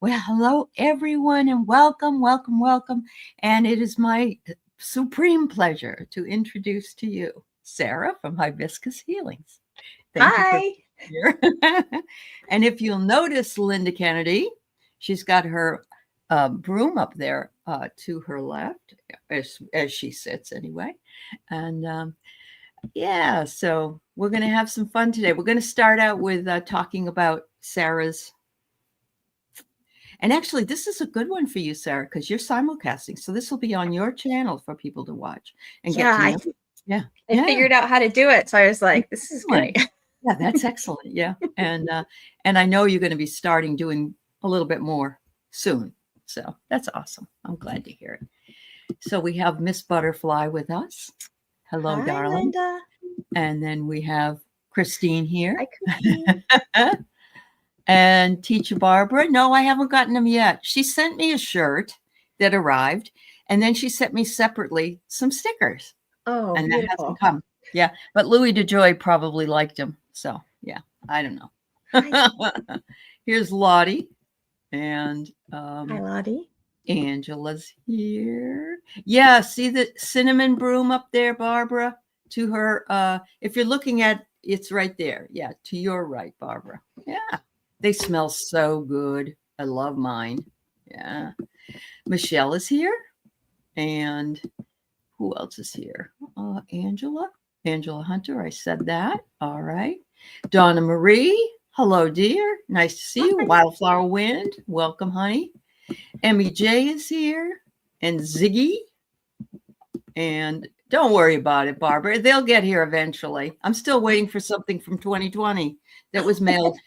Well, hello, everyone, and welcome, welcome, welcome. And it is my supreme pleasure to introduce to you Sarah from Hibiscus Healings. Thank you for Hi. being here. And if you'll notice, Linda Kennedy, she's got her broom up there to her left, as she sits anyway. And yeah, so we're going to have some fun today. We're going to start out with talking about Sarah's. And actually, this is a good one for you, Sarah, because you're simulcasting. So this will be on your channel for people to watch and get Yeah, to know. I figured out how to do it. So I was like, this is Excellent. great. Yeah, that's excellent. Yeah. And I know you're going to be starting doing a little bit more soon. So that's awesome. I'm glad to hear it. So we have Miss Butterfly with us. Hello, Hi, darling. Linda. And then we have Christine here. Hi, Christine. And Teacher Barbara. No, I haven't gotten them yet. She sent me a shirt that arrived, and then she sent me separately some stickers. Oh, and beautiful. That hasn't come. Yeah, but Louis DeJoy probably liked them. So yeah, I don't know. Here's Lottie, and Hi, Lottie. Angela's here. Yeah, see the cinnamon broom up there, Barbara? To her, if you're looking at it's right there. Yeah, to your right, Barbara. Yeah. They smell so good. I love mine. Yeah. Michelle is here. And who else is here? Angela Hunter. I said that. All right. Donna Marie. Hello, dear. Nice to see you. Wildflower Wind. Welcome, honey. Emmy J is here. And Ziggy. And don't worry about it, Barbara. They'll get here eventually. I'm still waiting for something from 2020 that was mailed.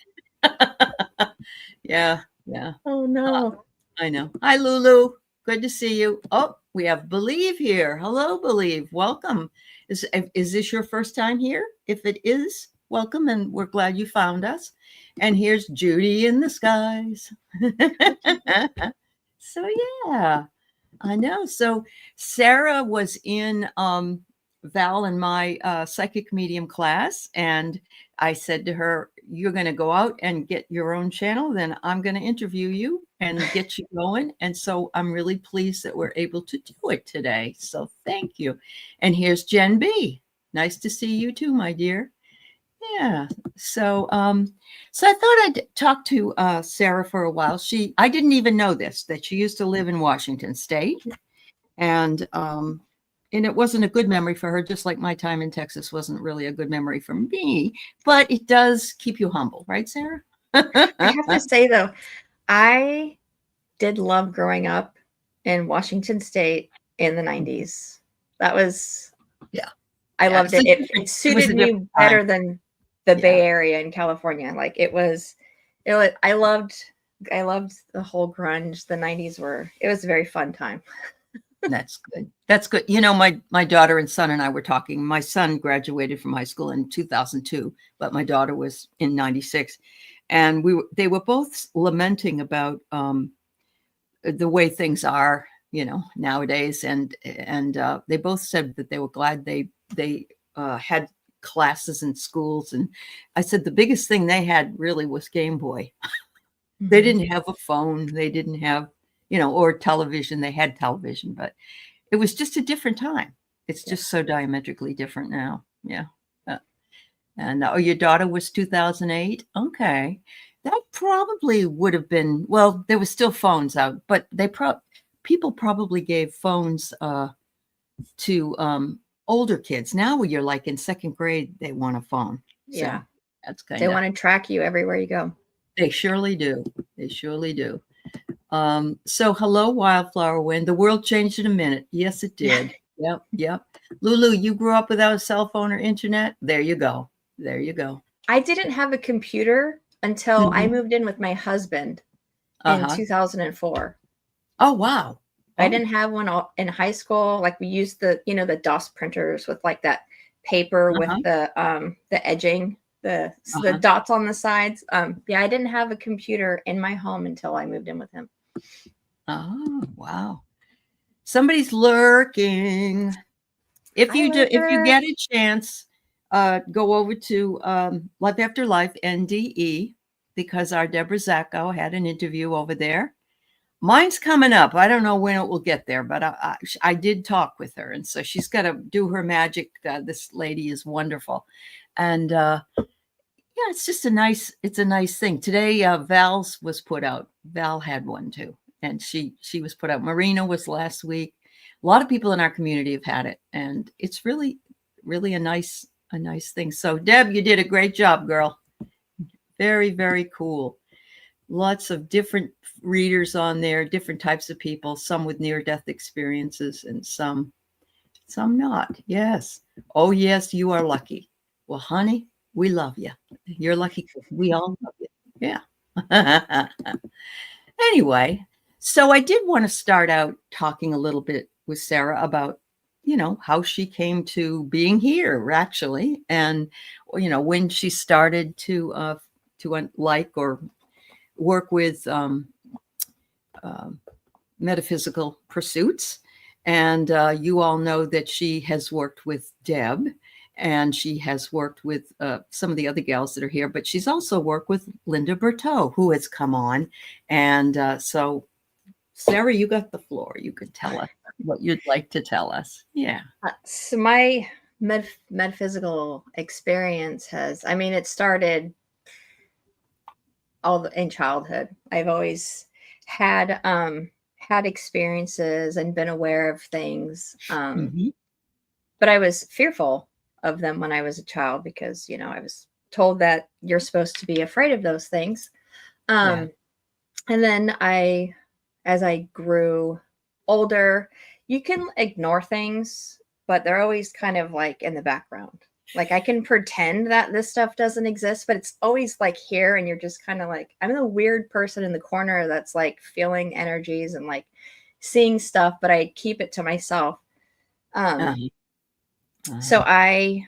Yeah. Oh, no. I know. Hi, Lulu. Good to see you. Oh, we have Believe here. Hello, Believe. Welcome. Is this your first time here? If it is, welcome, and we're glad you found us. And here's Judy in the skies. So yeah, I know. So Sarah was in Val and my psychic medium class, and I said to her, you're going to go out and get your own channel, then I'm going to interview you and get you going. And so I'm really pleased that we're able to do it today. So thank you. And here's Jen B. Nice to see you too, my dear. Yeah. So so I thought I'd talk to Sarah for a while. I didn't even know this, that she used to live in Washington State. And it wasn't a good memory for her, just like my time in Texas wasn't really a good memory for me, but it does keep you humble, right, Sarah? I have to say, though, I did love growing up in Washington State in the 90s. That was, I loved it. It suited me better than the Bay Area in California. Like I loved the whole grunge. The 90s it was a very fun time. That's good. That's good. You know, my daughter and son and I were talking. My son graduated from high school in 2002, but my daughter was in 96. And they were both lamenting about the way things are, nowadays. And they both said that they were glad they had classes in schools. And I said the biggest thing they had really was Game Boy. They didn't have a phone. They didn't have, or television. They had television, but it was just a different time. It's just so diametrically different now. Yeah. And your daughter was 2008. Okay. That probably would have been, well, there were still phones out, but people probably gave phones to older kids. Now when you're like in second grade, they want a phone. Yeah. So that's kind They want to track you everywhere you go. They surely do. They surely do. So hello, Wildflower Wind. The world changed in a minute. Yes, it did. Yep. Lulu, you grew up without a cell phone or internet? There you go. I didn't have a computer until I moved in with my husband in 2004. Oh, wow. I didn't have one in high school. Like we used the DOS printers with like that paper with the edging, the dots on the sides. I didn't have a computer in my home until I moved in with him. Oh, wow. Somebody's lurking. If you get a chance, go over to Life After Life, NDE, because our Deborah Zacko had an interview over there. Mine's coming up. I don't know when it will get there, but I did talk with her. And so she's got to do her magic. This lady is wonderful. And yeah, it's just it's a nice thing. Today, Val's was put out. Val had one too. And she was put out. Marina was last week. A lot of people in our community have had it. And it's really, really a nice thing. So Deb, you did a great job, girl. Very, very cool. Lots of different readers on there, different types of people, some with near-death experiences and some not. Yes. Oh, yes, you are lucky. Well, honey, we love you. You're lucky. We all love you. Yeah. Anyway, so I did want to start out talking a little bit with Sarah about, how she came to being here, actually, and, when she started to like or work with metaphysical pursuits. And you all know that she has worked with Deb, and she has worked with some of the other gals that are here, but she's also worked with Linda Berteau, who has come on. And so, Sarah, you got the floor. You could tell us what you'd like to tell us. Yeah. So my metaphysical experience it started in childhood. I've always had experiences and been aware of things, but I was fearful of them when I was a child because I was told that you're supposed to be afraid of those things. And then as I grew older, you can ignore things, but they're always kind of like in the background. Like I can pretend that this stuff doesn't exist, but it's always like here, and you're just kind of like, I'm the weird person in the corner that's like feeling energies and like seeing stuff, but I keep it to myself. So I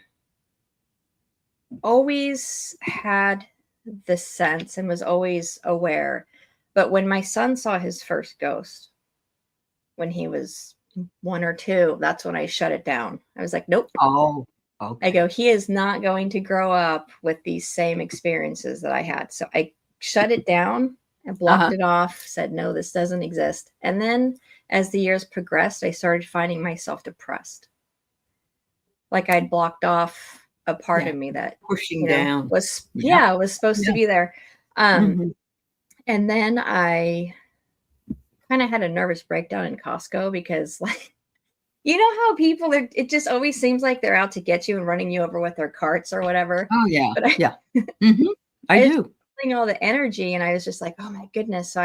always had the sense and was always aware. But when my son saw his first ghost, when he was 1 or 2, that's when I shut it down. I was like, nope. Oh, okay. I go, he is not going to grow up with these same experiences that I had. So I shut it down and blocked it off, said, no, this doesn't exist. And then as the years progressed, I started finding myself depressed. Like I'd blocked off a part of me that pushing down was supposed to be there. And then I kind of had a nervous breakdown in Costco because like, how people are, it just always seems like they're out to get you and running you over with their carts or whatever. Oh yeah. But I do. Feeling all the energy, and I was just like, oh my goodness. So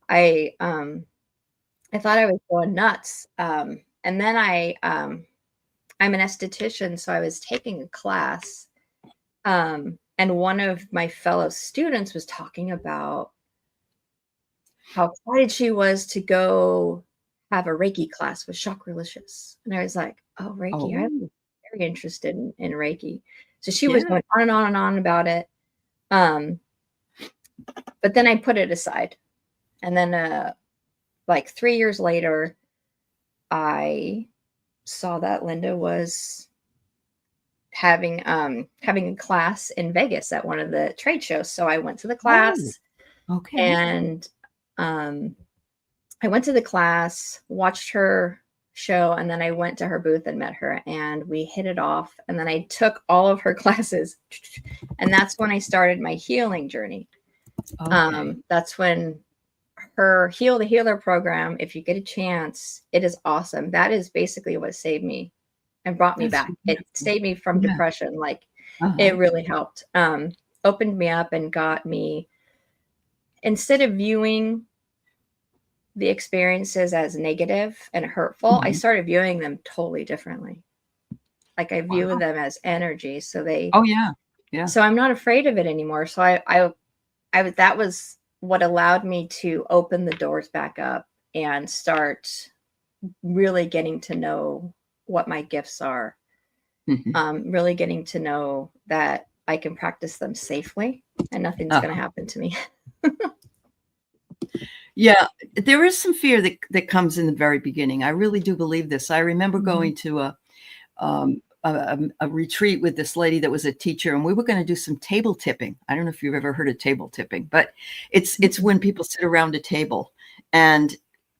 I thought I was going nuts. And then I'm an esthetician, so I was taking a class. And one of my fellow students was talking about how excited she was to go have a Reiki class with Chakralicious. And I was like, oh, Reiki. I'm very interested in Reiki. So she was going on and on and on about it. But then I put it aside. And then like 3 years later, I saw that Linda was having a class in Vegas at one of the trade shows. So I went to the class. Okay. And I went to the class, watched her show, and then I went to her booth and met her, and we hit it off. And then I took all of her classes, and that's when I started my healing journey. That's when her Heal the Healer program, if you get a chance, it is awesome. That is basically what saved me and brought me back. It saved me from depression. Like it really helped. Opened me up and got me, instead of viewing the experiences as negative and hurtful, I started viewing them totally differently. Like I view them as energy. So so I'm not afraid of it anymore. So I that was what allowed me to open the doors back up and start really getting to know what my gifts are. Really getting to know that I can practice them safely and nothing's going to happen to me. Yeah, there is some fear that comes in the very beginning. I really do believe this. I remember going to a retreat with this lady that was a teacher, and we were going to do some table tipping. I don't know if you've ever heard of table tipping, but it's when people sit around a table, and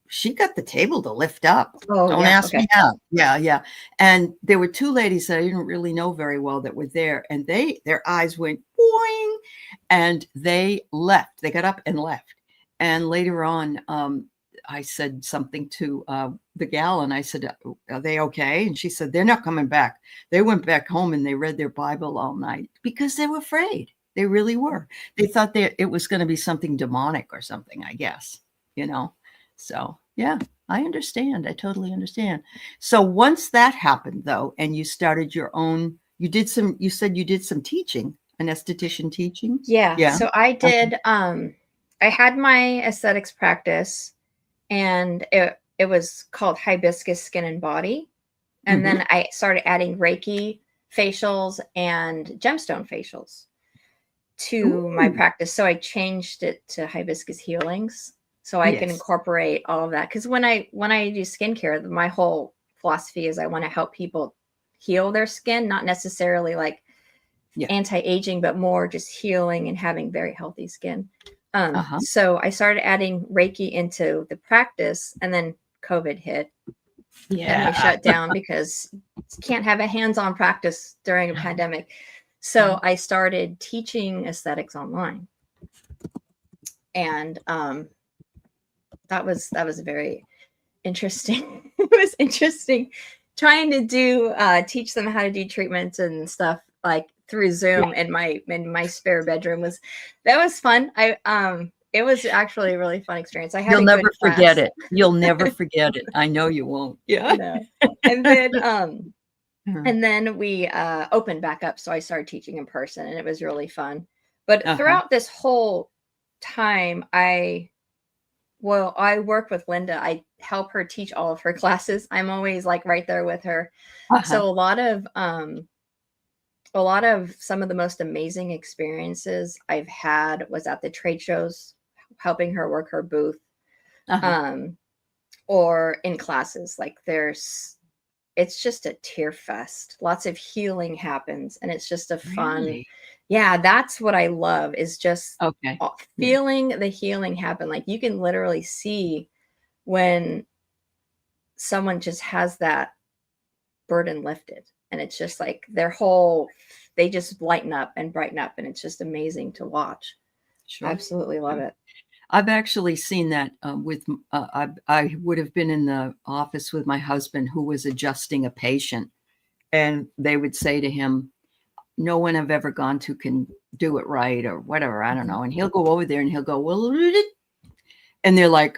she got the table to lift up. Oh, Don't yeah. ask me how. Yeah. And there were two ladies that I didn't really know very well that were there, and their eyes went boing, and they left. They got up and left. And later on, I said something to the gal, and I said, "Are they okay?" And she said, "They're not coming back." They went back home and they read their Bible all night because they were afraid. They really were. They thought it was going to be something demonic or something, I guess, So, yeah, I understand. I totally understand. So once that happened, though, and you started your own, you said you did some teaching, an esthetician teaching? Yeah. So I did, I had my aesthetics practice, and it was called Hibiscus Skin and Body. And then I started adding Reiki facials and gemstone facials to my practice. So I changed it to Hibiscus Healings, so I can incorporate all of that. Because when I do skincare, my whole philosophy is I want to help people heal their skin, not necessarily like anti-aging, but more just healing and having very healthy skin. So I started adding Reiki into the practice, and then COVID hit. And they shut down because you can't have a hands-on practice during a pandemic. So I started teaching aesthetics online. And that was very interesting. It was interesting trying to teach them how to do treatments and stuff like through Zoom in my spare bedroom. That was fun. It was actually a really fun experience. I had You'll never forget it. You'll never forget it. I know you won't. Yeah. No. And then we opened back up, so I started teaching in person, and it was really fun. But throughout this whole time, I work with Linda. I help her teach all of her classes. I'm always like right there with her. So a lot of some of the most amazing experiences I've had was at the trade shows, helping her work her booth, or in classes. Like it's just a tear fest. Lots of healing happens, and it's just a fun. Really? Yeah, that's what I love, is just feeling the healing happen. Like you can literally see when someone just has that burden lifted, and it's just like they just lighten up and brighten up, and it's just amazing to watch. Sure. Absolutely love it. I've actually seen that I would have been in the office with my husband who was adjusting a patient, and they would say to him, "No one I've ever gone to can do it right," or whatever. I don't know. And he'll go over there and he'll go, "Well," and they're like,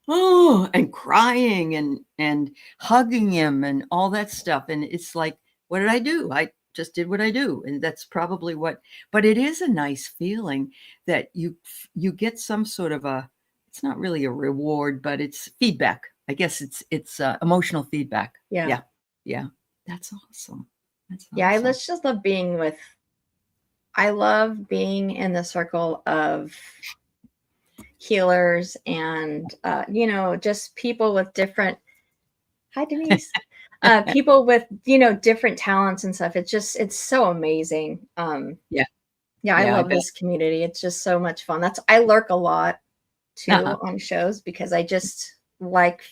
"Oh," and crying and hugging him and all that stuff. And it's like, what did I do? I just did what I do. And that's probably but it is a nice feeling that you get some sort of it's not really a reward, but it's feedback. I guess it's emotional feedback. Yeah. That's awesome. Yeah. I just love I love being in the circle of healers and, just people with different, hi Denise, people with, different talents and stuff. It's so amazing. I love this community. It's just so much fun. I lurk a lot too on shows because I just like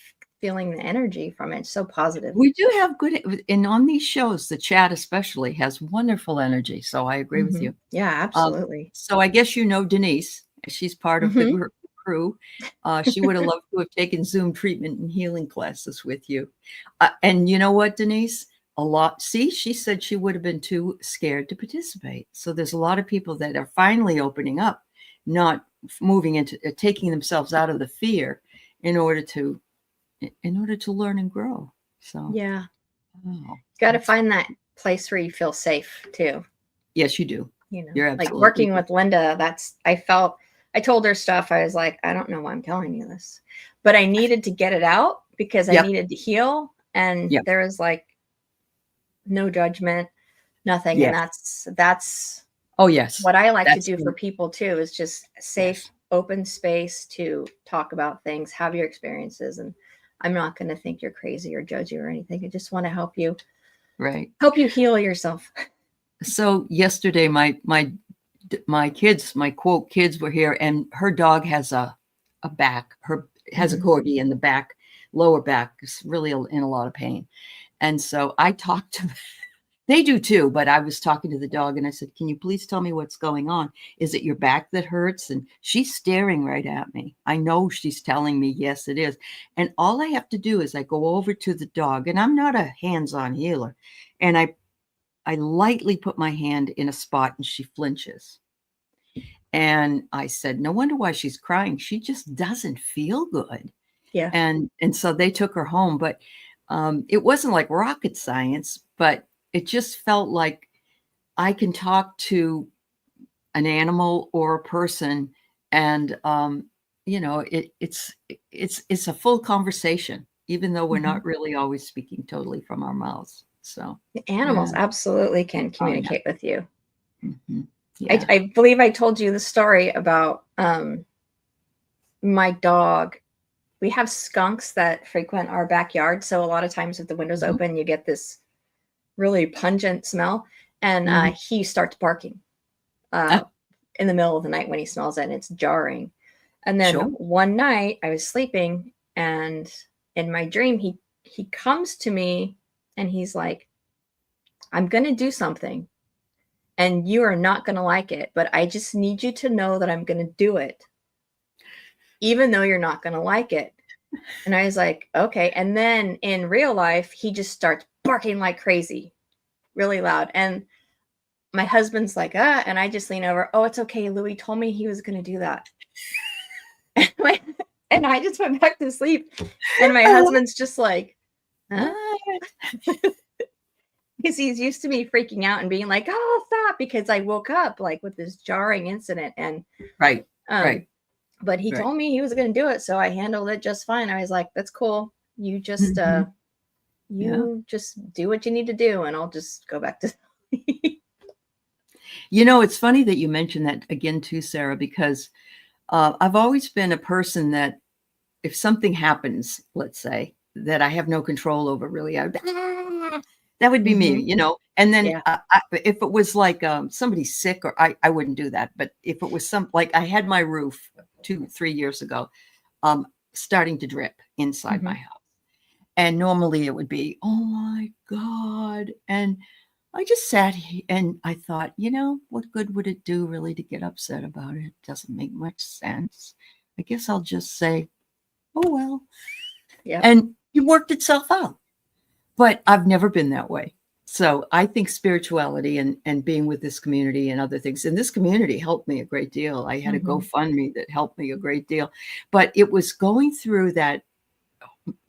feeling the energy from it. It's so positive. We do have good, and on these shows, the chat especially has wonderful energy. So I agree with you. Yeah, absolutely. So I guess Denise. She's part of the crew. She would have loved to have taken Zoom treatment and healing classes with you. And you know what, Denise? She said she would have been too scared to participate. So there's a lot of people that are finally opening up, not moving into taking themselves out of the fear in order to learn and grow. So yeah, you got to find that place where you feel safe too. Yes, you do. You're like working with Linda. I told her stuff. I was like, I don't know why I'm telling you this, but I needed to get it out because I needed to heal. And there was like no judgment, nothing. And that's what I like to do for people too, is just safe, open space to talk about things, have your experiences. And I'm not going to think you're crazy or judge you or anything. I just want to help you Right. Help you heal yourself. So yesterday, my kids, my quote kids were here, and her dog has a back. Her has a corgi, and the back, lower back, is really in a lot of pain. And so I talked to them. They do too, but I was talking to the dog and I said, "Can you please tell me what's going on? Is it your back that hurts?" And she's staring right at me. I know she's telling me, yes, it is. And all I have to do is I go over to the dog, and I'm not a hands-on healer, and I lightly put my hand in a spot and she flinches. And I said, "No wonder why she's crying. She just doesn't feel good." Yeah. And so they took her home, but it wasn't like rocket science, but it just felt like I can talk to an animal or a person, and it's a full conversation, even though we're not really always speaking totally from our mouths. So The animals absolutely can Oh, yeah. communicate with you. Yeah. I believe I told you the story about my dog. We have skunks that frequent our backyard. So a lot of times with the windows open, you get this really pungent smell. And he starts barking in the middle of the night when he smells it, and it's jarring. And then one night I was sleeping, and in my dream, he comes to me and he's like, "I'm going to do something, and you are not going to like it, but I just need you to know that I'm going to do it, even though you're not going to like it." And I was like, okay. And then in real life, he just starts barking like crazy, really loud. And my husband's like, and I just lean over. "Oh, it's okay. Louis told me he was going to do that." And I just went back to sleep. And my husband's just like, huh? Because he's used to me freaking out and being like, "Oh, stop," because I woke up like with this jarring incident. And Right. But he told me he was going to do it, so I handled it just fine. I was like, "That's cool. You just just do what you need to do, and I'll just go back to sleep." It's funny that you mentioned that again too, Sarah, because I've always been a person that if something happens, let's say, that I have no control over, really, that would be me, And then if it was like somebody's sick, or I wouldn't do that. But if it was like I had my roof 2-3 years ago starting to drip inside my house. And normally it would be, "Oh my God." And I just sat here and I thought, what good would it do really to get upset about it? It doesn't make much sense. I guess I'll just say, "Oh, well." Yeah. And it worked itself out. But I've never been that way. So I think spirituality and being with this community and other things, and this community helped me a great deal. I had a GoFundMe that helped me a great deal, but it was going through that,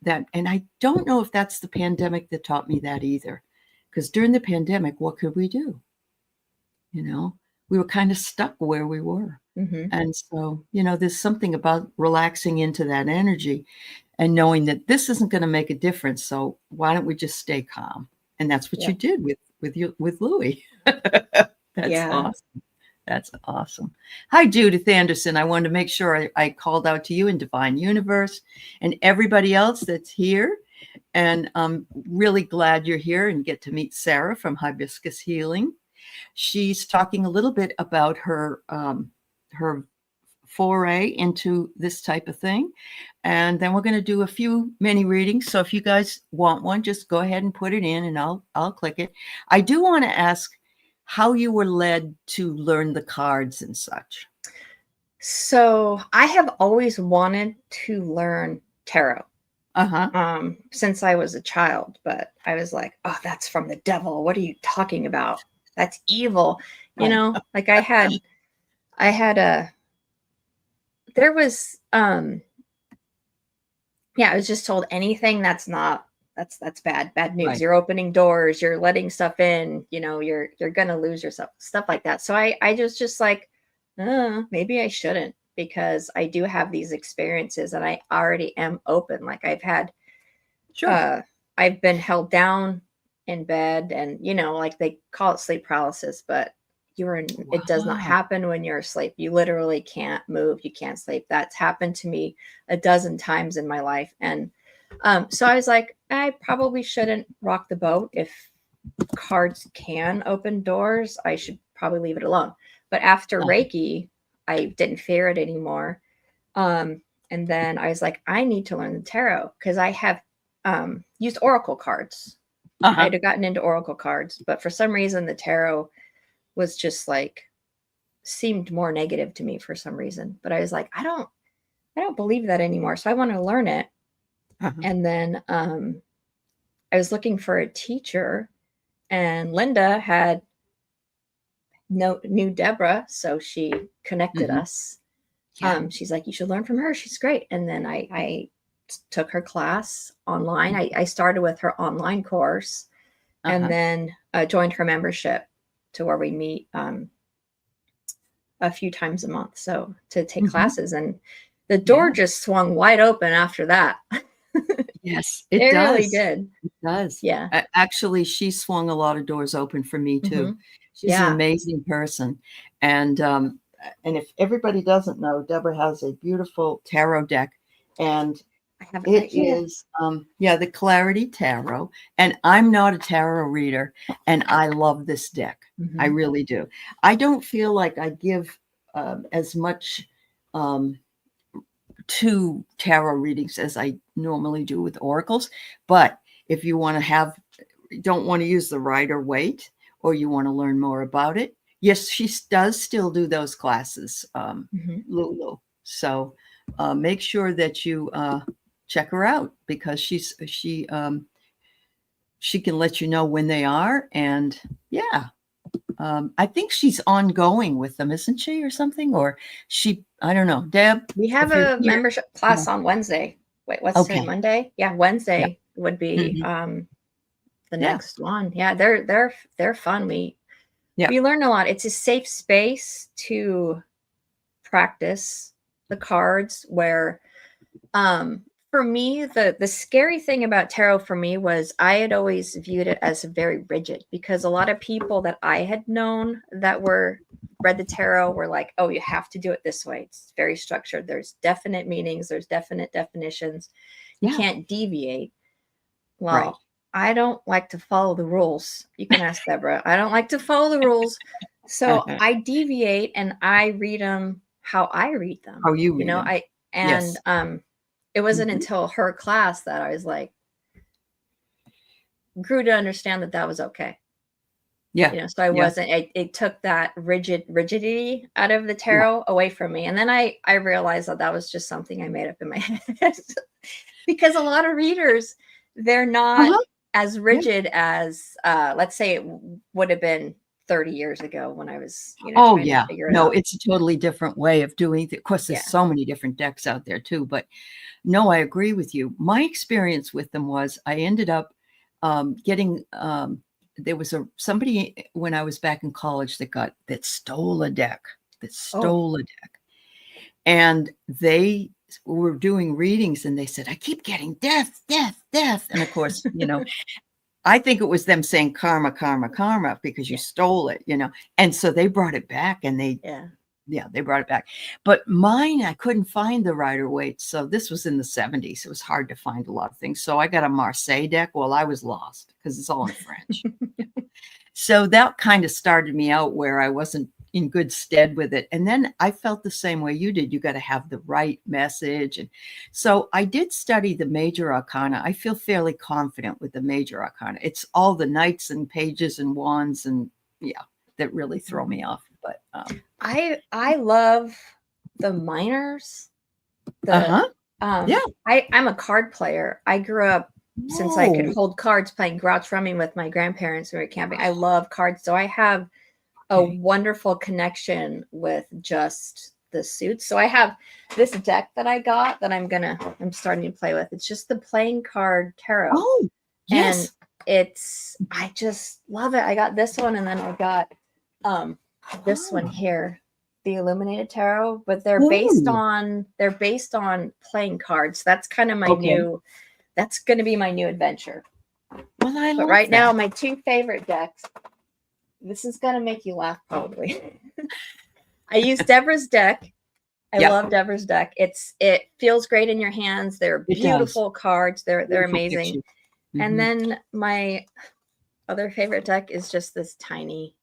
and I don't know if that's the pandemic that taught me that either, because during the pandemic, what could we do? We were kind of stuck where we were. And so, there's something about relaxing into that energy and knowing that this isn't going to make a difference. So why don't we just stay calm? And that's what you did with Louis. That's awesome. That's awesome. Hi, Judith Anderson. I wanted to make sure I called out to you in Divine Universe and everybody else that's here. And I'm really glad you're here and get to meet Sarah from Hibiscus Healing. She's talking a little bit about her foray into this type of thing. And then we're going to do a few mini readings. So if you guys want one, just go ahead and put it in and I'll click it. I do want to ask how you were led to learn the cards and such. So I have always wanted to learn tarot. Since I was a child, but I was like, "Oh, that's from the devil. What are you talking about? That's evil." Like I had there was I was just told anything that's bad news. You're opening doors, you're letting stuff in, you're gonna lose yourself, stuff like that. So I just like, maybe I shouldn't, because I do have these experiences and I already am open. Like I've been held down in bed, and like they call it sleep paralysis, but it does not happen when you're asleep. You literally can't move. You can't sleep. That's happened to me a dozen times in my life. And so I was like, I probably shouldn't rock the boat if cards can open doors, I should probably leave it alone. But after Reiki, I didn't fear it anymore. And then I was like, I need to learn the tarot because I have used oracle cards. I had gotten into oracle cards, but for some reason the tarot was just like seemed more negative to me for some reason. But I was like, I don't believe that anymore. So I want to learn it. And then I was looking for a teacher, and Linda had knew Deborah, so she connected us. She's like, you should learn from her. She's great. And then I took her class online. I started with her online course, and then joined her membership to where we meet a few times a month. So to take classes, and the door just swung wide open after that. Yes, it really did. It does. Yeah. Actually, she swung a lot of doors open for me too. She's an amazing person. And if everybody doesn't know, Deborah has a beautiful tarot deck, and it is the Clarity Tarot. And I'm not a tarot reader, and I love this deck. I really do. I don't feel like I give as much to tarot readings as I normally do with oracles. But if you want to don't want to use the Rider-Waite, or you want to learn more about it, yes, she does still do those classes, Lulu. So make sure that you check her out, because she can let you know when they are. And I think she's ongoing with them, isn't she, or something? Or I don't know. Deb, we have a membership class on Wednesday. Wait, what's today? Monday? Yeah, Wednesday would be the next one. Yeah, they're fun. We learn a lot. It's a safe space to practice the cards, where for me, the scary thing about tarot for me was I had always viewed it as very rigid, because a lot of people that I had known that read the tarot were like, oh, you have to do it this way. It's very structured. There's definite meanings. There's definite definitions. You can't deviate. Well, I don't like to follow the rules. You can ask Deborah. I don't like to follow the rules. So I deviate, and I read them how I read them. How you read them. It wasn't until her class that I was like, grew to understand that was okay. Yeah. So I wasn't, it took that rigidity out of the tarot away from me. And then I realized that was just something I made up in my head, because a lot of readers, they're not as rigid as, let's say it would have been 30 years ago when I was, trying to figure it out. It's a totally different way of doing it. Of course, there's so many different decks out there too, but no, I agree with you. My experience with them was I ended up getting, there was somebody when I was back in college that stole a deck, and they were doing readings, and they said, I keep getting death. And of course, I think it was them saying karma, karma, karma, because you stole it, and so they brought it back, and they brought it back. But mine, I couldn't find the Rider-Waite. So this was in the 70s. It was hard to find a lot of things. So I got a Marseille deck. Well, I was lost because it's all in French. So that kind of started me out where I wasn't in good stead with it. And then I felt the same way you did. You got to have the right message. And so I did study the major arcana. I feel fairly confident with the major arcana. It's all the knights and pages and wands and that really throw me off. But I love the minors. I'm a card player. I grew up since I could hold cards playing Grouch Rummy with my grandparents who were camping. I love cards. So I have a wonderful connection with just the suits. So I have this deck that I got that I'm starting to play with. It's just the playing card tarot. Oh, yes. And I just love it. I got this one, and then I got this one here, the Illuminated Tarot, but they're based on playing cards. That's kind of that's going to be my new adventure. Well, but right now, my two favorite decks. This is going to make you laugh, probably. I use Deborah's deck. I love Deborah's deck. It feels great in your hands. They're beautiful cards. They're amazing. And then my other favorite deck is just this tiny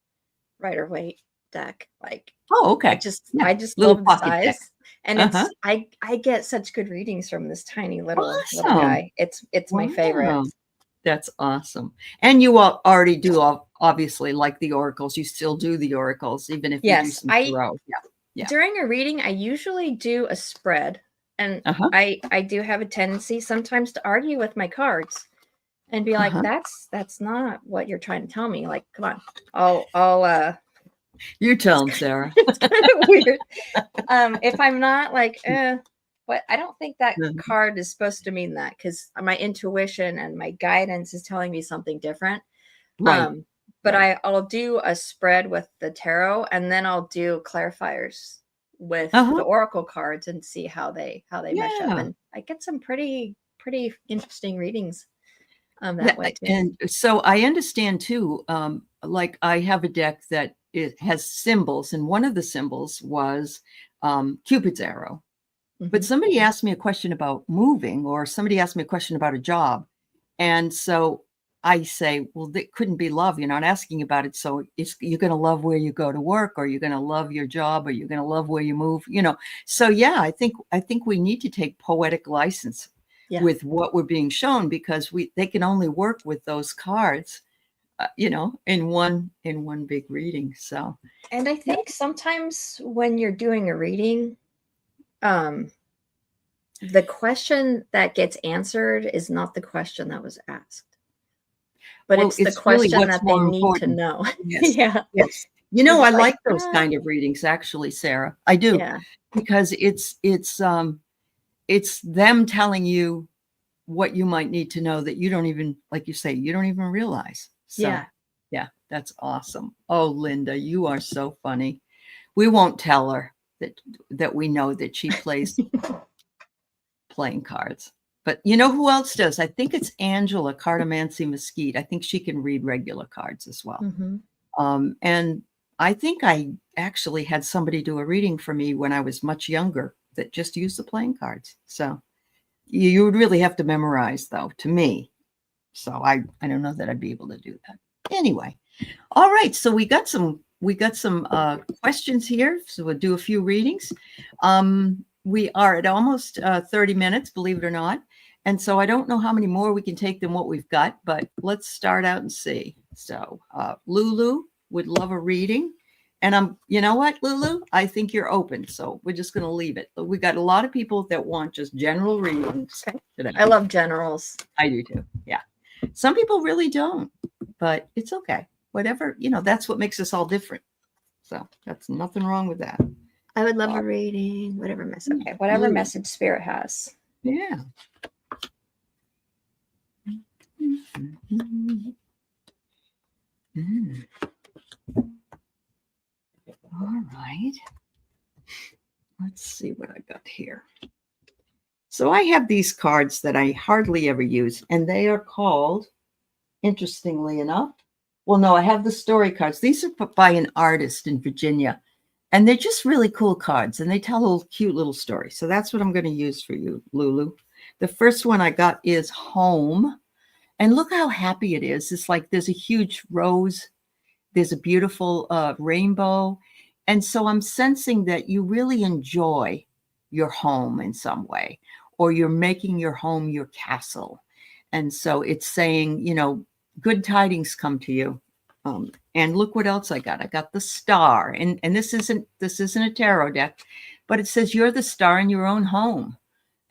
Rider-Waite deck. Like Oh, okay. Yeah. I just Little love the pocket deck. size. And Uh-huh. I get such good readings from this tiny little Awesome. guy. It's my favorite. Wow. That's awesome. And you all already do obviously like the oracles. You still do the oracles, even if you do Yes, some tarot. Yeah. during a reading, I usually do a spread, and Uh-huh. I do have a tendency sometimes to argue with my cards and be like, Uh-huh. that's not what you're trying to tell me. Like, come on, I'll You tell them, Sarah. it's kind of weird. If I'm not like, but I don't think that Mhm. card is supposed to mean that, because my intuition and my guidance is telling me something different. Right. But Right. I'll do a spread with the tarot, and then I'll do clarifiers with the Uh-huh. oracle cards and see how they mesh up. Yeah. And I get some pretty interesting readings Yeah, that way too. and so I understand too, like I have a deck that it has symbols, and one of the symbols was Cupid's arrow. But Mhm. somebody asked me a question about moving, or somebody asked me a question about a job. And so I say, well, that couldn't be love. You're not asking about it. So you're going to love where you go to work, or you're going to love your job, or you're going to love where you move, So yeah, I think we need to take poetic license Yeah. with what we're being shown, because they can only work with those cards, in one big reading. So And I yeah. think sometimes when you're doing a reading, um, the question that gets answered is not the question that was asked, but Well, it's the it's really question what's that they more need to important. know. Yes. Yeah. Yes. Is I it like, like those kind of readings actually, Sarah. I do, yeah. because it's them telling you what you might need to know that you don't even, like you say, you don't even realize. So, Yeah. yeah, that's awesome. Oh, Linda, you are so funny. We won't tell her that we know that she plays playing cards. But you know who else does? I think it's Angela Cartomancy Mesquite. I think she can read regular cards as well. Hmm. And I think I actually had somebody do a reading for me when I was much younger that just used the playing cards. So you would really have to memorize, though, to me. So I don't know that I'd be able to do that. Anyway, all right. So we got some questions here. So we'll do a few readings. We are at almost 30 minutes, believe it or not. And so I don't know how many more we can take than what we've got, but let's start out and see. So Lulu would love a reading. And you know what, Lulu? I think you're open. So we're just going to leave it. We got a lot of people that want just general readings today. I love generals. I do too. Yeah. Some people really don't, but it's okay. Whatever, that's what makes us all different. So that's nothing wrong with that. I would love a reading, whatever message. Okay, whatever Lulu. message spirit has. Yeah. All right. Let's see what I got here. So I have these cards that I hardly ever use, and they are called, interestingly enough, well, no, I have the story cards. These are put by an artist in Virginia, and they're just really cool cards, and they tell a cute little story. So that's what I'm going to use for you, Lulu. The first one I got is Home. And look how happy it is. It's like there's a huge rose, there's a beautiful rainbow. And so I'm sensing that you really enjoy your home in some way, or you're making your home your castle. And so it's saying, good tidings come to you. And look what else I got. I got the star. And this isn't a tarot deck, but it says you're the star in your own home.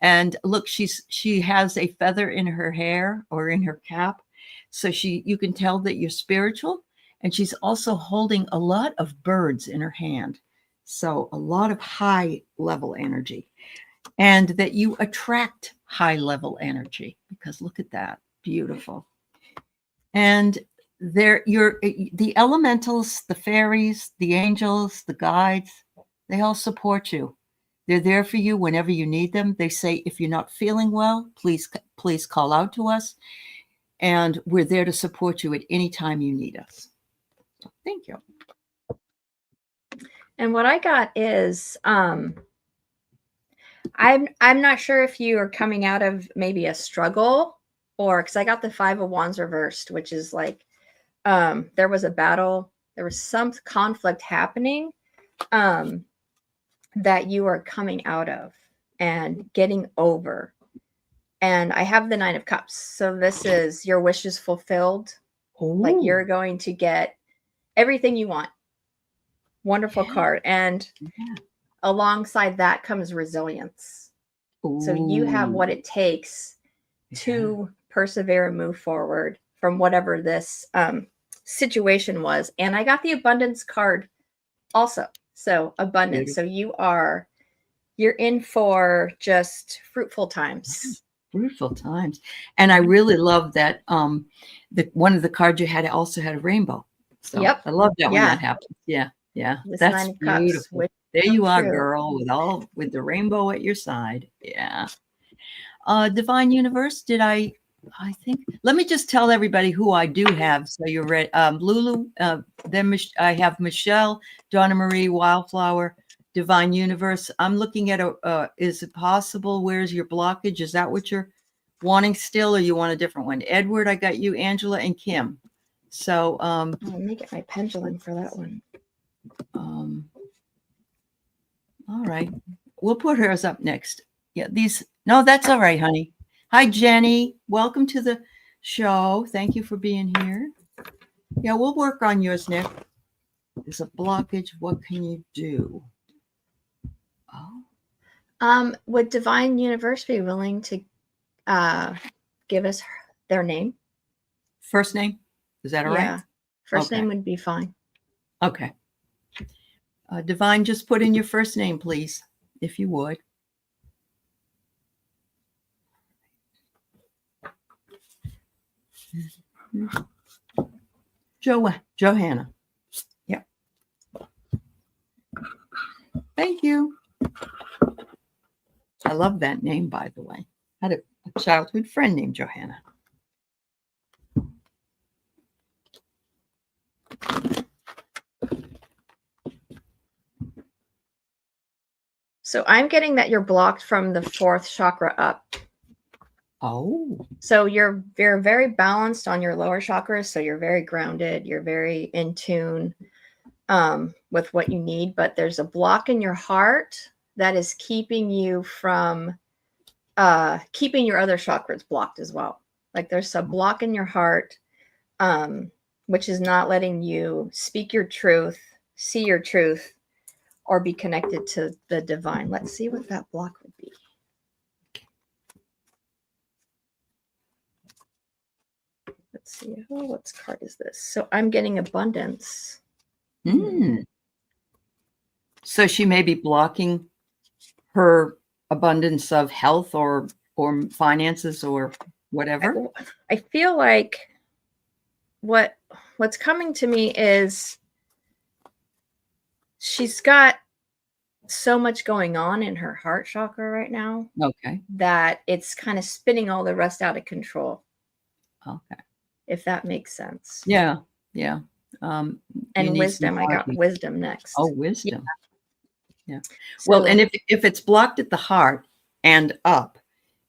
And look, she has a feather in her hair or in her cap. So you can tell that you're spiritual. And she's also holding a lot of birds in her hand. So a lot of high level energy. And that you attract high level energy, because look at that. Beautiful. And the elementals, the fairies, the angels, the guides, they all support you. They're there for you whenever you need them. They say, if you're not feeling well, please call out to us. And we're there to support you at any time you need us. So thank you. And what I got is I'm not sure if you are coming out of maybe a struggle, or because I got the Five of Wands reversed, which is like there was a battle, there was some conflict happening that you are coming out of and getting over. And I have the Nine of Cups. So this is your wishes fulfilled. Like Ooh, you're going to get everything you want. Wonderful yeah, card. And yeah. alongside that comes resilience. So you have what Ooh, it takes yeah. to persevere and move forward from whatever this situation was. And I got the abundance card also. So abundance. So you're in for just fruitful times. Fruitful times. And I really love that the one of the cards you had also had a rainbow. So Yep. I love that when Yeah. that happens. Yeah. Yeah. This That's Nine of Cups, beautiful. which There come you are, true. girl, with the rainbow at your side. Yeah. Divine Universe, I think, let me just tell everybody who I do have. So you're ready. Lulu, then I have Michelle, Donna Marie, Wildflower, Divine Universe. I'm looking at is it possible? Where's your blockage? Is that what you're wanting still, or you want a different one? Edward, I got you, Angela, and Kim. So, Let me get my pendulum for that one. All right. We'll put hers up next. Yeah, no, that's all right, honey. Hi, Jenny. Welcome to the show. Thank you for being here. Yeah, we'll work on yours, Nick. There's a blockage. What can you do? Oh. Would Divine Universe be willing to give us their name? First name? Is that all right? Yeah. First Okay. name would be fine. Okay. Divine, just put in your first name, please, if you would. Johanna. Yep. Thank you. I love that name, by the way. I had a childhood friend named Johanna. So I'm getting that you're blocked from the fourth chakra up. Oh. So you're very balanced on your lower chakras. So you're very grounded. You're very in tune with what you need. But there's a block in your heart that is keeping you from keeping your other chakras blocked as well. Like there's a block in your heart, which is not letting you speak your truth, see your truth, or be connected to the divine. Let's see what that block would be. Let's see. Oh, what card is this? So I'm getting abundance. So she may be blocking her abundance of health or finances or whatever. I feel like what's coming to me is she's got so much going on in her heart chakra right now. Okay. That it's kind of spinning all the rest out of control. Okay. If that makes sense. Yeah. Yeah. And wisdom, I got wisdom next. Oh, wisdom. Yeah. Well, and if it's blocked at the heart and up,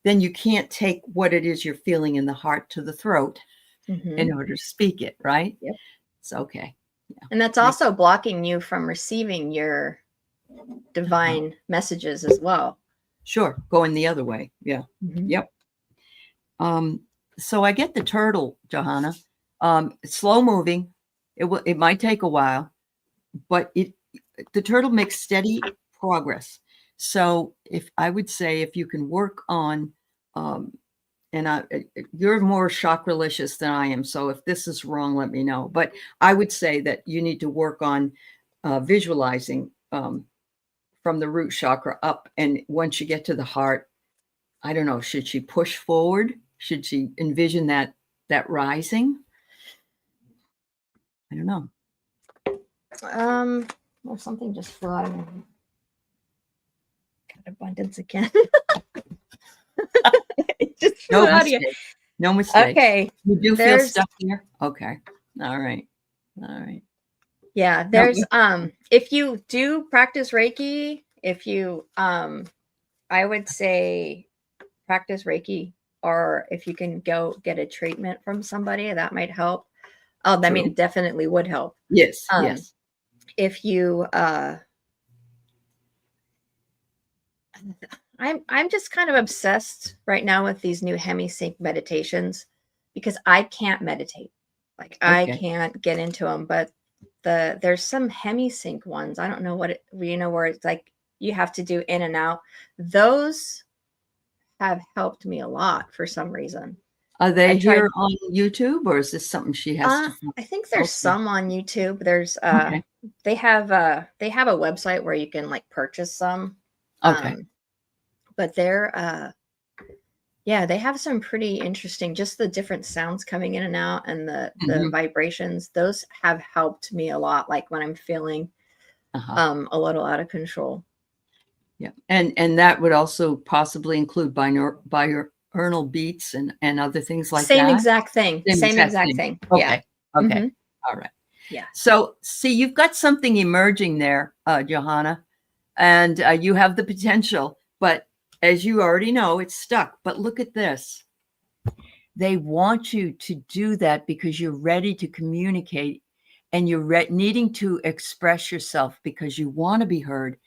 then you can't take what it is you're feeling in the heart to the throat in order to speak it, right? Yep. It's okay. Yeah. And that's also blocking you from receiving your divine messages as well. Sure. Going the other way. Yeah. Yep. So I get the turtle, Johanna. It's slow moving. It might take a while, but the turtle makes steady progress. So if I would say if you can work on, you're more chakralicious than I am. So if this is wrong, let me know. But I would say that you need to work on visualizing from the root chakra up. And once you get to the heart, I don't know, should she push forward? Should she envision that rising? I don't know. Well, something just flew out of me. Got abundance again. It just flew out of you. No mistake. Okay. You do feel stuck here? Okay. All right. Yeah, there's if you do practice Reiki, if you I would say practice Reiki, or if you can go get a treatment from somebody, that might help. Oh, I mean, True. it definitely would help. Yes, Um, yes. If you, I'm just kind of obsessed right now with these new hemisync meditations because I can't meditate. Like I Okay. can't get into them, but there's some hemisync ones. I don't know what it, where it's like you have to do in and out. Those have helped me a lot for some reason. Are I they tried. here on YouTube, or is this something she has to I think there's okay. some on YouTube. There's Okay. they have a website where you can like purchase some. Okay. But they're yeah, they have some pretty interesting, just the different sounds coming in and out and the Mhm. vibrations. Those have helped me a lot, like when I'm feeling Uh-huh. a little out of control. Yeah. And that would also possibly include binaural beats and other things like Same that? exact thing. Same Same exact exact thing. thing. Yeah. Okay. Okay. Hmm. All right. Yeah. So, see, you've got something emerging there, Johanna, and you have the potential, but as you already know, it's stuck. But look at this. They want you to do that because you're ready to communicate and you're needing to express yourself because you want to be heard,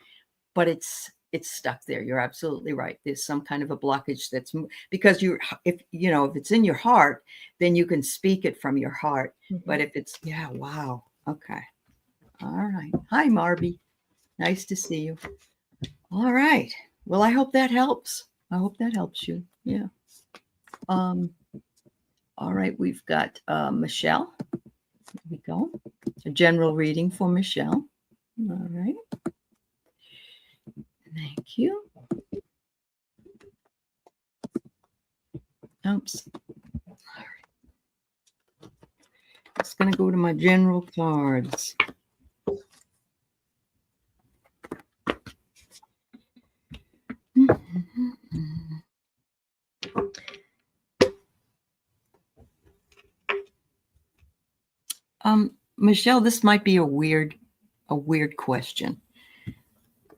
but it's stuck there. You're absolutely right. There's some kind of a blockage because if it's in your heart, then you can speak it from your heart. Mm-hmm. But if it's, yeah, wow. Okay. All right. Hi, Marby. Nice to see you. All right. Well, I hope that helps. I hope that helps you. Yeah. All right. We've got Michelle. Here we go. A general reading for Michelle. All right. Thank you. Oops. All right. It's going to go to my general cards. Michelle, this might be a weird question.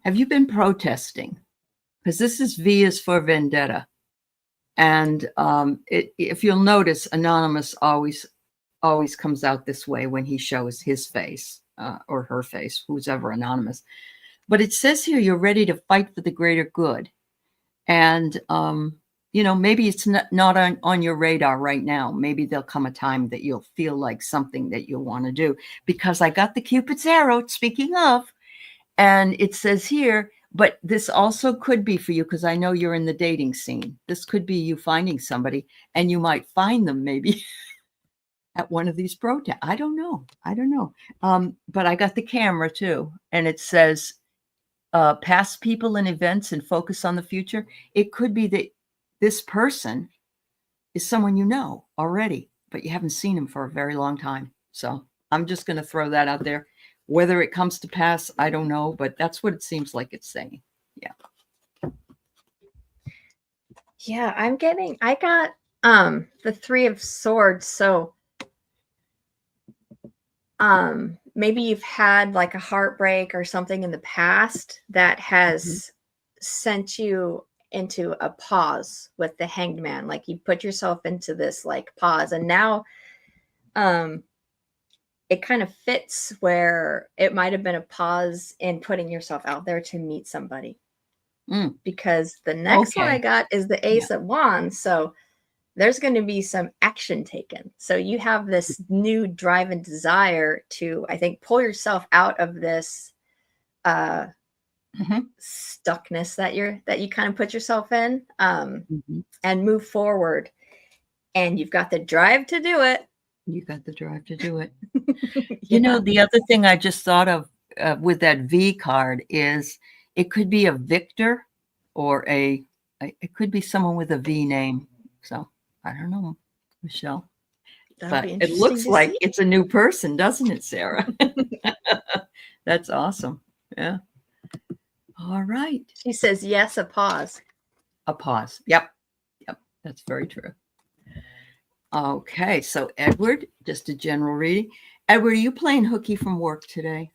Have you been protesting? Because this is V is for Vendetta. And if you'll notice, Anonymous always comes out this way when he shows his face or her face, who's ever Anonymous. But it says here you're ready to fight for the greater good. And, maybe it's not on your radar right now. Maybe there'll come a time that you'll feel like something that you'll want to do. Because I got the Cupid's arrow, speaking of, and it says here, but this also could be for you because I know you're in the dating scene. This could be you finding somebody and you might find them maybe at one of these protests. I don't know. But I got the camera too. And it says, past people and events and focus on the future. It could be that this person is someone you know already, but you haven't seen him for a very long time. So I'm just going to throw that out there. Whether it comes to pass, I don't know, but that's what it seems like it's saying. Yeah. Yeah, I got the 3 of Swords. So maybe you've had like a heartbreak or something in the past that has sent you into a pause with the Hanged Man. Like you put yourself into this like pause, and now it kind of fits where it might have been a pause in putting yourself out there to meet somebody. Because the next one I got is the Ace of Wands. So there's going to be some action taken. So you have this new drive and desire to, I think, pull yourself out of this stuckness that you kind of put yourself in, and move forward. And you've got the drive to do it. You got the drive to do it. Yeah. The other thing I just thought of with that V card is it could be a Victor or it could be someone with a V name. So I don't know, Michelle. But it looks like it's a new person, doesn't it, Sarah? That's awesome. Yeah. All right. She says, yes, a pause. A pause. Yep. That's very true. Okay. So Edward, just a general reading. Edward, are you playing hooky from work today?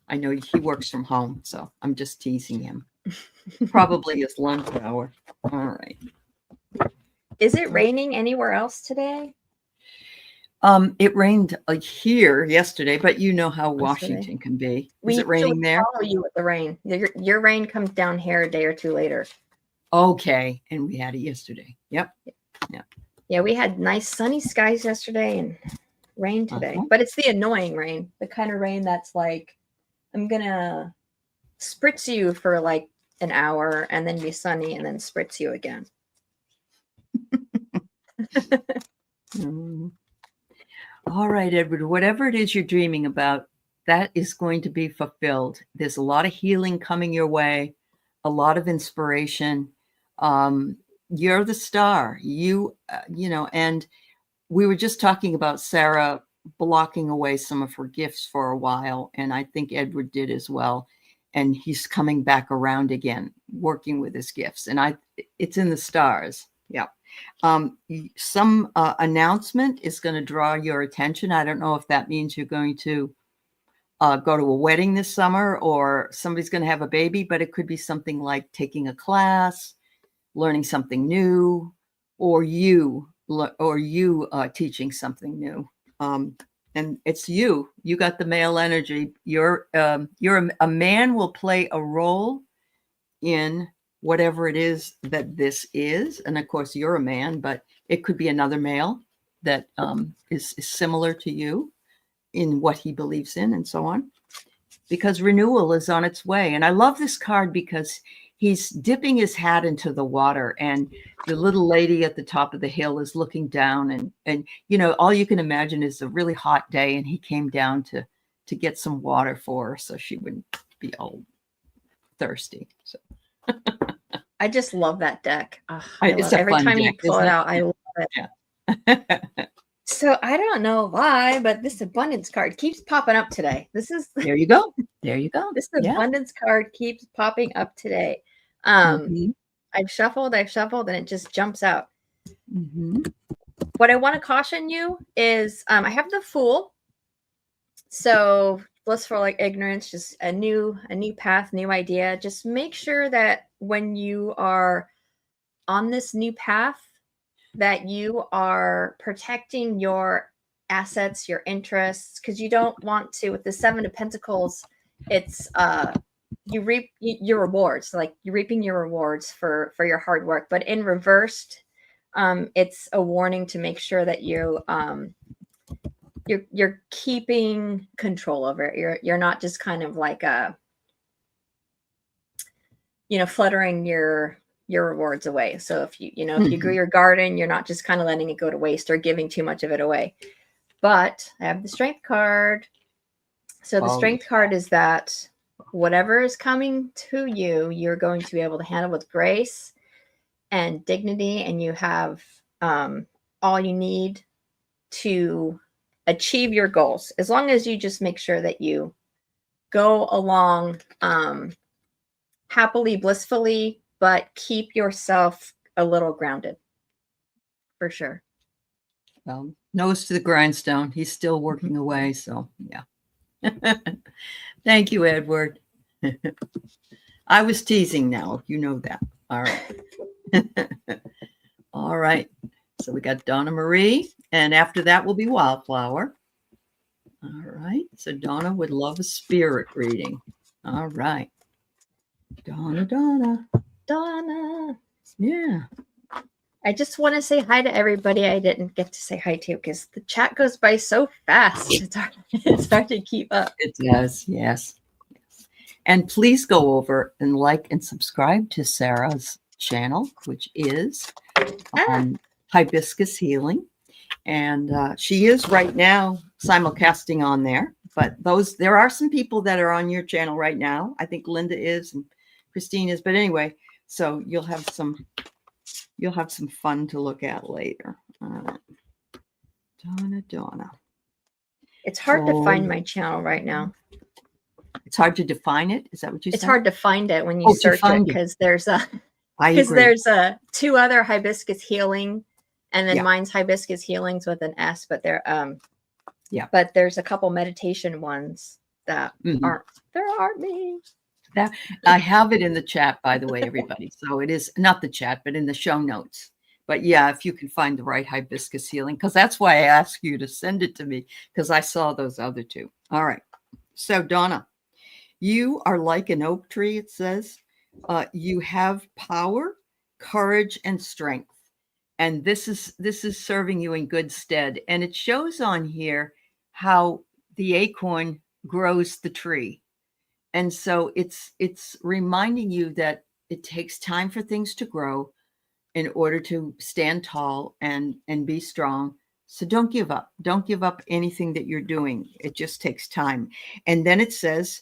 I know he works from home, so I'm just teasing him. Probably his lunch hour. All right. Is it raining anywhere else today? It rained here yesterday, but you know how Yesterday. Washington can be. We Is it raining usually there? follow you with the rain. Your rain comes down here a day or two later. Okay, and we had it yesterday. Yep. Yeah, we had nice sunny skies yesterday and rain today. Uh-huh. But it's the annoying rain, the kind of rain that's like, I'm gonna spritz you for like an hour and then be sunny and then spritz you again. Mhm. All right, Edward, whatever it is you're dreaming about, that is going to be fulfilled. There's a lot of healing coming your way, a lot of inspiration. You're the star. You know, and we were just talking about Sarah blocking away some of her gifts for a while, and I think Edward did as well. And he's coming back around again, working with his gifts, and it's in the stars. Yeah. Some announcement is going to draw your attention. I don't know if that means you're going to go to a wedding this summer or somebody's going to have a baby, but it could be something like taking a class, learning something new, or you teaching something new. And it's you. You got the male energy. You're a man will play a role in whatever it is that this is. And of course, you're a man, but it could be another male that is similar to you in what he believes in and so on. Because renewal is on its way. And I love this card because he's dipping his hat into the water and the little lady at the top of the hill is looking down and you know, all you can imagine is a really hot day and he came down to get some water for her so she wouldn't be all thirsty. So I just love that deck. Oh, it's a every fun time deck, you pull isn't it it? out, I love it. Yeah. So I don't know why, but this abundance card keeps popping up today. There you go. There you go. This Yeah. abundance card keeps popping up today. Mhm. I've shuffled, and it just jumps out. Mhm. What I want to caution you is I have the Fool. So blissful like ignorance, just a new path, new idea. Just make sure that when you are on this new path, that you are protecting your assets, your interests, because you don't want to, with the Seven of Pentacles, it's you reap your rewards, like you're reaping your rewards for your hard work. But in reversed, it's a warning to make sure that you're keeping control over it. You're not just kind of like fluttering your rewards away. So if if you grew your garden, you're not just kind of letting it go to waste or giving too much of it away. But I have the Strength card. So the Strength card is that whatever is coming to you, you're going to be able to handle with grace and dignity, and you have all you need to achieve your goals, as long as you just make sure that you go along happily, blissfully, but keep yourself a little grounded, for sure. Well, nose to the grindstone. He's still working away. So, yeah. Thank you, Edward. I was teasing now. You know that. All right. All right. So we got Donna Marie. And after that will be Wildflower. All right. So Donna would love a spirit reading. All right. Donna. Yeah. I just want to say hi to everybody I didn't get to say hi to because the chat goes by so fast. It's hard to keep up. It does, yes. And please go over and like and subscribe to Sarah's channel, which is Hibiscus Healing. And she is right now simulcasting on there. But there are some people that are on your channel right now. I think Linda is and Christine is. But anyway, so you'll have some fun to look at later. Donna. It's hard to find my channel right now. It's hard to define it. Is that what you said? It's hard to find it when you search it because there's two other Hibiscus Healing, and then mine's Hibiscus Healings with an S, but they're but there's a couple meditation ones that aren't me. That I have it in the chat, by the way, everybody. So it is not the chat, but in the show notes. But yeah, if you can find the right hibiscus healing, because that's why I asked you to send it to me, because I saw those other two. All right. So Donna, you are like an oak tree, it says. You have power, courage, and strength. And this is serving you in good stead. And it shows on here how the acorn grows the tree. And so it's reminding you that it takes time for things to grow in order to stand tall and be strong. So don't give up. Don't give up anything that you're doing. It just takes time. And then it says,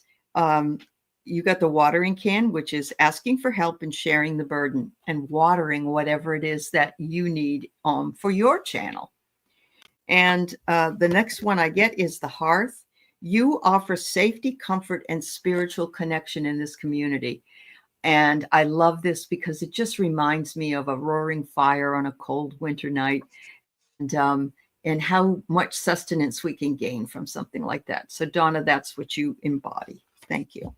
you got the watering can, which is asking for help and sharing the burden and watering whatever it is that you need for your channel. And the next one I get is the hearth. You offer safety, comfort, and spiritual connection in this community. And I love this because it just reminds me of a roaring fire on a cold winter night, and how much sustenance we can gain from something like that. So Donna, that's what you embody. Thank you.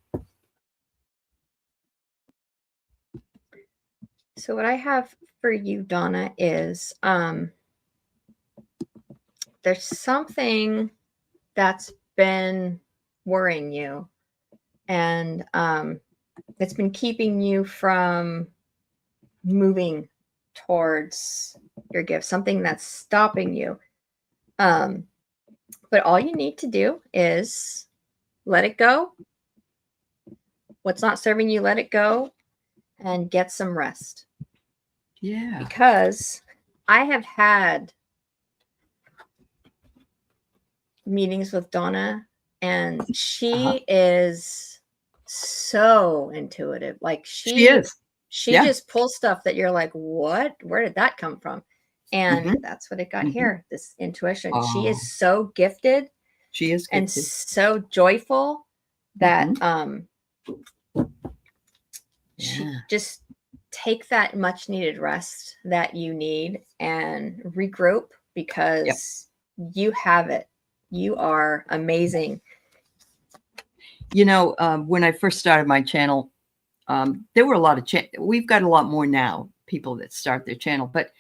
So what I have for you, Donna, is there's something that's been worrying you, and it's been keeping you from moving towards your gift, something that's stopping you. But all you need to do is let it go. What's not serving you, let it go, and get some rest. Yeah. Because I have had meetings with Donna, and she is so intuitive. Like She is. She just pulls stuff that you're like, what? Where did that come from? And that's what it got here, this intuition. She is so gifted. She is gifted. And so joyful that she just take that much needed rest that you need and regroup, because you have it. You are amazing. You know, when I first started my channel, there were a lot of we've got a lot more now, people that start their channel, but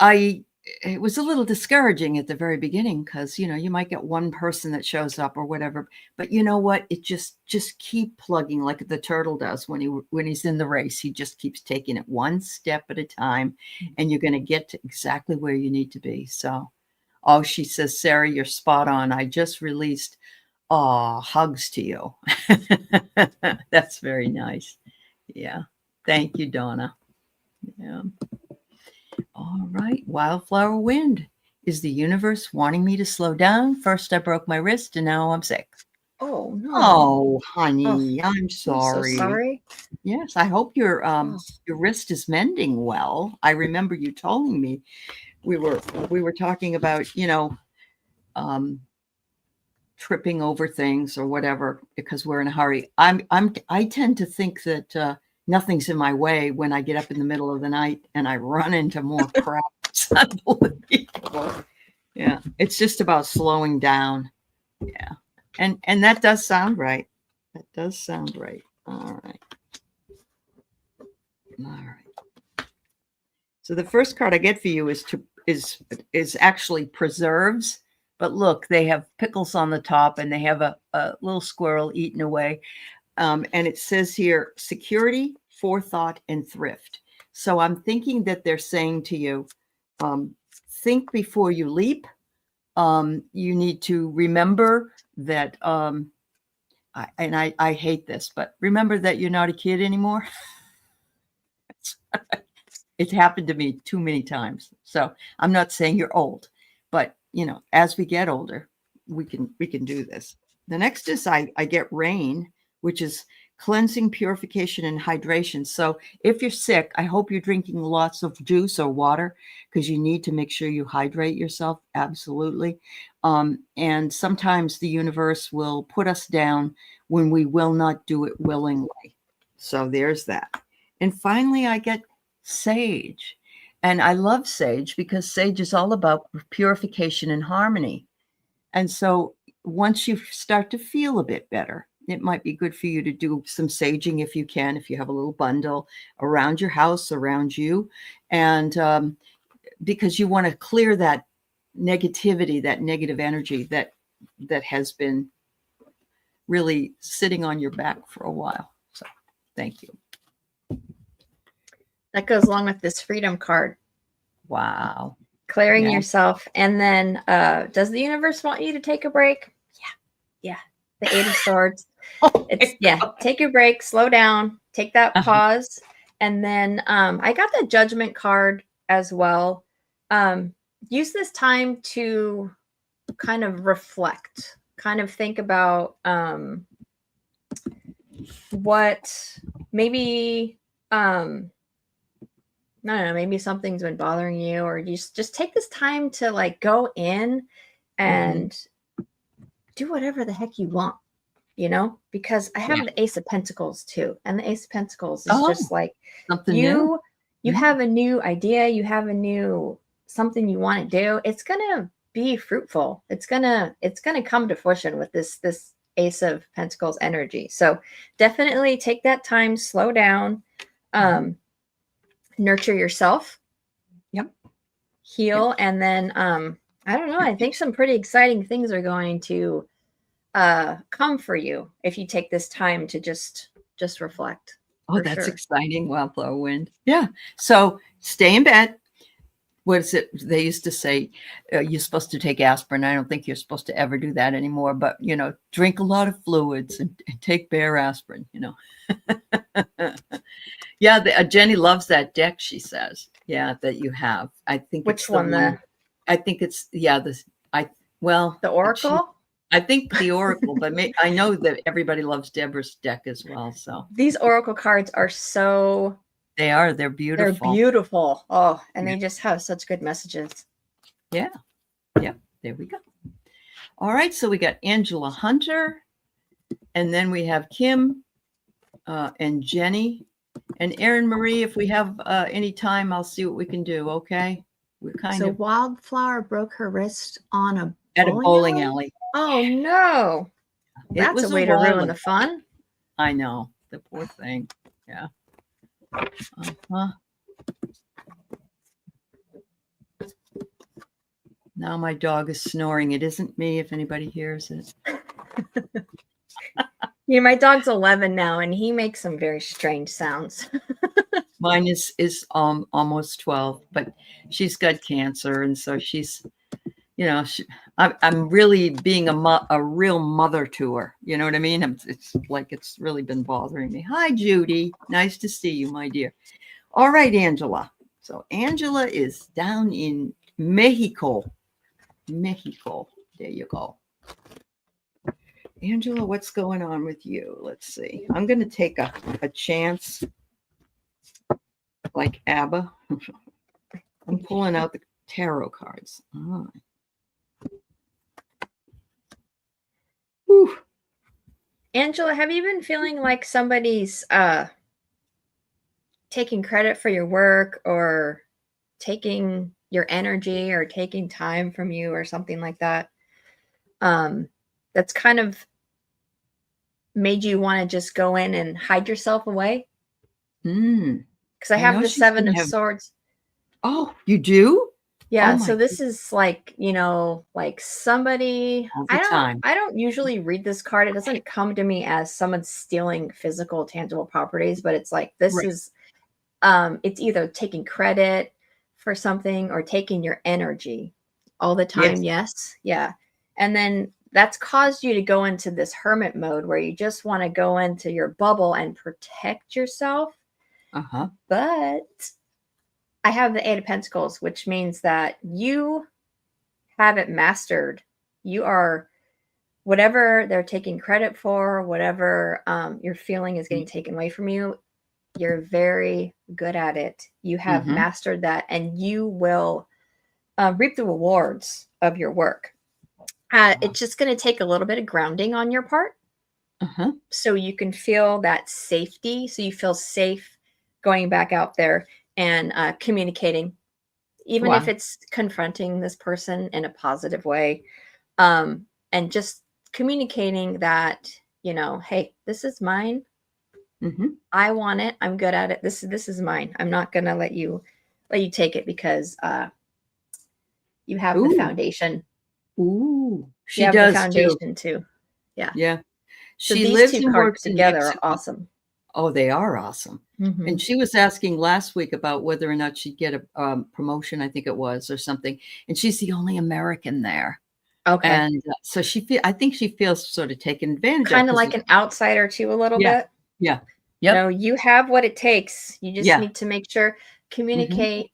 it was a little discouraging at the very beginning, because you might get one person that shows up or whatever, but you know what, it just keep plugging like the turtle does when he's in the race. He just keeps taking it one step at a time, and you're going to get to exactly where you need to be. So she says, Sarah, you're spot on. I just released hugs to you. That's very nice. Yeah. Thank you, Donna. Yeah. All right. Wildflower Wind. Is the universe wanting me to slow down? First, I broke my wrist, and now I'm sick. Oh, no. Oh, honey, I'm sorry. I'm so sorry. Yes. I hope your wrist is mending well. I remember you telling me we were talking about, tripping over things or whatever because we're in a hurry. I tend to think that nothing's in my way when I get up in the middle of the night and I run into more crap. Yeah, it's just about slowing down. Yeah, and that does sound right. That does sound right. All right. So the first card I get for you is actually preserves. But look, they have pickles on the top, and they have a little squirrel eating away. And it says here, security, forethought, and thrift. So I'm thinking that they're saying to you, think before you leap. You need to remember that, I hate this, but remember that you're not a kid anymore. It happened to me too many times. So I'm not saying you're old, but as we get older, we can do this. The next is I get rain, which is cleansing, purification, and hydration. So if you're sick, I hope you're drinking lots of juice or water, because you need to make sure you hydrate yourself. Absolutely. And sometimes the universe will put us down when we will not do it willingly. So there's that. And finally, I get sage. And I love sage because sage is all about purification and harmony. And so once you start to feel a bit better, it might be good for you to do some saging if you can, if you have a little bundle around your house, around you. And because you want to clear that negativity, that negative energy that has been really sitting on your back for a while. So thank you. That goes along with this freedom card. Wow. Clearing Yeah. yourself. And then does the universe want you to take a break? Yeah. The Eight of Swords. It's take your break, slow down, take that pause. And then I got the Judgment card as well. Use this time to kind of reflect, kind of think about what maybe I don't know, maybe something's been bothering you, or you just take this time to like go in and do whatever the heck you want, you know, because I have the Ace of Pentacles too. And the Ace of Pentacles is just like something you have a new idea, you have a new something you want to do. It's gonna be fruitful. It's gonna come to fruition with this Ace of Pentacles energy. So definitely take that time, slow down. Nurture yourself. Heal. And then I don't know, I think some pretty exciting things are going to come for you if you take this time to just reflect. Oh, that's exciting. Wildflower wind. Yeah. So stay in bed. What is it? They used to say you're supposed to take aspirin. I don't think you're supposed to ever do that anymore, but you know, drink a lot of fluids and take bare aspirin, you know. Yeah, Jenny loves that deck, she says. Yeah, that you have. I think which one? I think it's the Oracle. I think the Oracle, but I know that everybody loves Deborah's deck as well. So these Oracle cards are so. They're beautiful. They're beautiful. Oh, and they just have such good messages. Yeah. Yep. There we go. All right. So we got Angela Hunter, and then we have Kim and Jenny and Erin Marie. If we have any time, I'll see what we can do. Okay. We're so Wildflower broke her wrist on at a bowling alley. Oh no. That's a way to ruin the fun. I know. The poor thing. Yeah. Now my dog is snoring. It isn't me, if anybody hears it. Yeah, my dog's 11 now, and he makes some very strange sounds. Mine is almost 12, but she's got cancer, and so she's, you know, I'm really being a real mother to her. You know what I mean? It's like it's really been bothering me. Hi, Judy. Nice to see you, my dear. All right, Angela. So Angela is down in Mexico. Mexico. There you go. Angela, what's going on with you? Let's see. I'm going to take a chance like ABBA. I'm pulling out the tarot cards. Oh. Whew. Angela, have you been feeling like somebody's taking credit for your work, or taking your energy, or taking time from you, or something like that? That's kind of made you want to just go in and hide yourself away? Because I have the Seven of Swords. Oh, you do? Yeah. So this is like, you know, like somebody. I don't usually read this card. It doesn't come to me as someone stealing physical, tangible properties, but it's like this is. It's either taking credit for something or taking your energy all the time. Yes. Yeah. And then that's caused you to go into this hermit mode where you just want to go into your bubble and protect yourself. But I have the Eight of Pentacles, which means that you have it mastered. You are whatever they're taking credit for, whatever you're feeling is getting taken away from you. You're very good at it. You have mastered that, and you will reap the rewards of your work. It's just going to take a little bit of grounding on your part. So you can feel that safety. So you feel safe going back out there and communicating, even if it's confronting this person in a positive way, and just communicating that you know, hey, this is mine. Mhm. I want it. I'm good at it. This is mine. I'm not gonna let you take it because you have the Ooh, foundation. ooh, You she have the does too. foundation too. Yeah. Yeah. So She these lives two and cards works in together are Mexico. awesome. Oh, they are awesome. And Hmm. she was asking last week about whether or not she'd get a, promotion, I think it was, or something, and she's the only American there. Okay. And, so I think she feels sort of taken advantage of Kind of 'cause like an outsider too, a little yeah, bit. yeah, No, yep, you have what it takes. You just yeah, need to make sure mhm, communicate,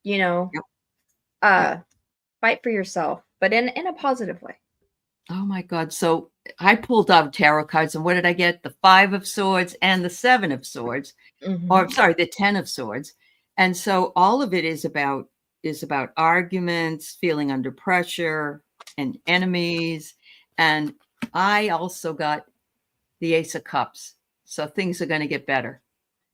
you know, yep, yep. uh fight for yourself, but in a positive way. Oh my god, so I pulled out tarot cards, and what did I get? The 5 of swords and the 7 of swords, or Hmm. sorry, the 10 of swords, and so all of it is about arguments, feeling under pressure, and enemies, and I also got the Ace of Cups, so things are gonna get better,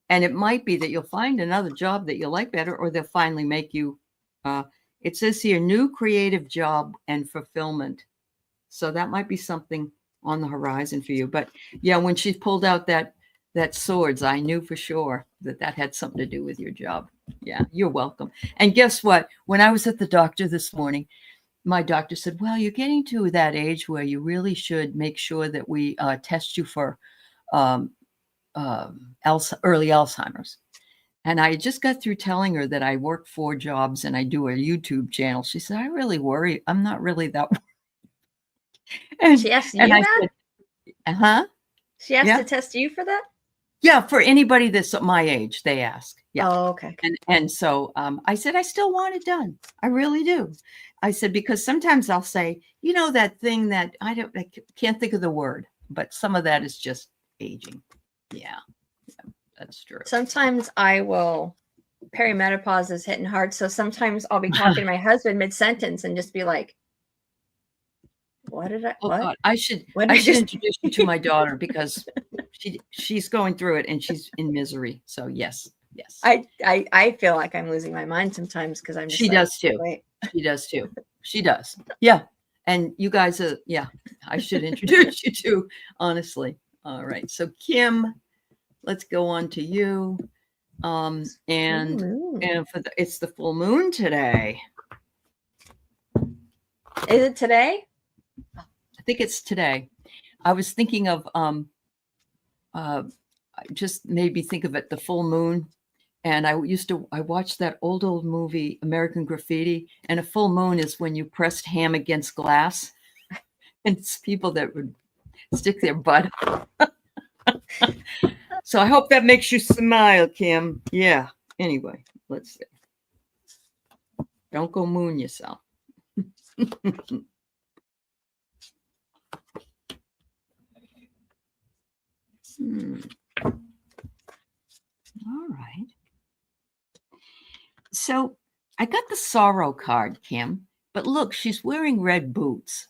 and it might be that you'll find another job that you like better, or they'll finally make you, uh it says here, "New creative job and fulfillment." So that might be something on the horizon for you. But yeah, when she pulled out that swords, I knew for sure that that had something to do with your job. Yeah, you're welcome. And guess what? When I was at the doctor this morning, my doctor said, "Well, you're getting to that age where you really should make sure that we test you for um, early Alzheimer's." And I just got through telling her that I work 4 jobs and I do a YouTube channel. She said, "I really worry. I'm not really that." And She asked and you I that? said, "Uh-huh. She asked Yeah. to test you for that? Yeah, for anybody that's my age, they ask. Yeah. Oh, okay. And so, I said, "I still want it done. I really do." I said, "Because sometimes I'll say, you know, that thing that can't think of the word, but some of that is just aging." Yeah, that's true. Sometimes I will perimenopause is hitting hard, so sometimes I'll be talking to my husband mid-sentence and just be like, Oh what? god, I should What I did I should just introduce you to my daughter because she's going through it and she's in misery. So yes, yes. I feel like I'm losing my mind sometimes because I'm just She like, does too. wait. She does too. She does. Yeah. And you guys are, yeah, I should introduce you to, honestly. All right. So Kim, let's go on to you. And Moon. it's the full moon today. Is it today? I think it's today. I was thinking of uh just made me think of it, the full moon. And I watched that old movie, American Graffiti, and a full moon is when you pressed ham against glass. And it's people that would stick their butt. So I hope that makes you smile, Kim. Yeah. Anyway, let's see. Don't go moon yourself. Hmm. All right. So I got the sorrow card, Kim, but look, she's wearing red boots.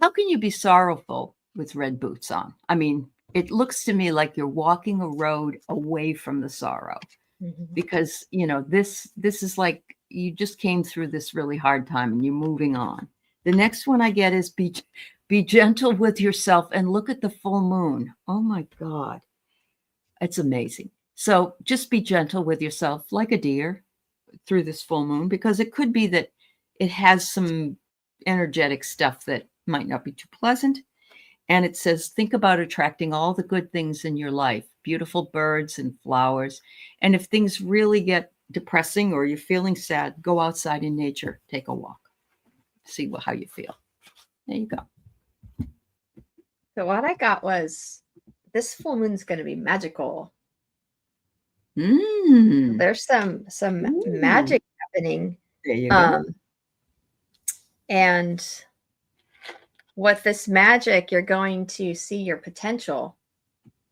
How can you be sorrowful with red boots on? I mean, it looks to me like you're walking a road away from the sorrow Mhm. because, this is like you just came through this really hard time and you're moving on. The next one I get is be gentle with yourself and look at the full moon. Oh my God. It's amazing. So just be gentle with yourself like a deer through this full moon because it could be that it has some energetic stuff that might not be too pleasant. And it says, think about attracting all the good things in your life, beautiful birds and flowers. And if things really get depressing or you're feeling sad, go outside in nature, take a walk, see how you feel. There you go. So what I got was this full moon's going to be magical. Mm. There's some Ooh. magic happening. There you go. Um, and with this magic, you're going to see your potential.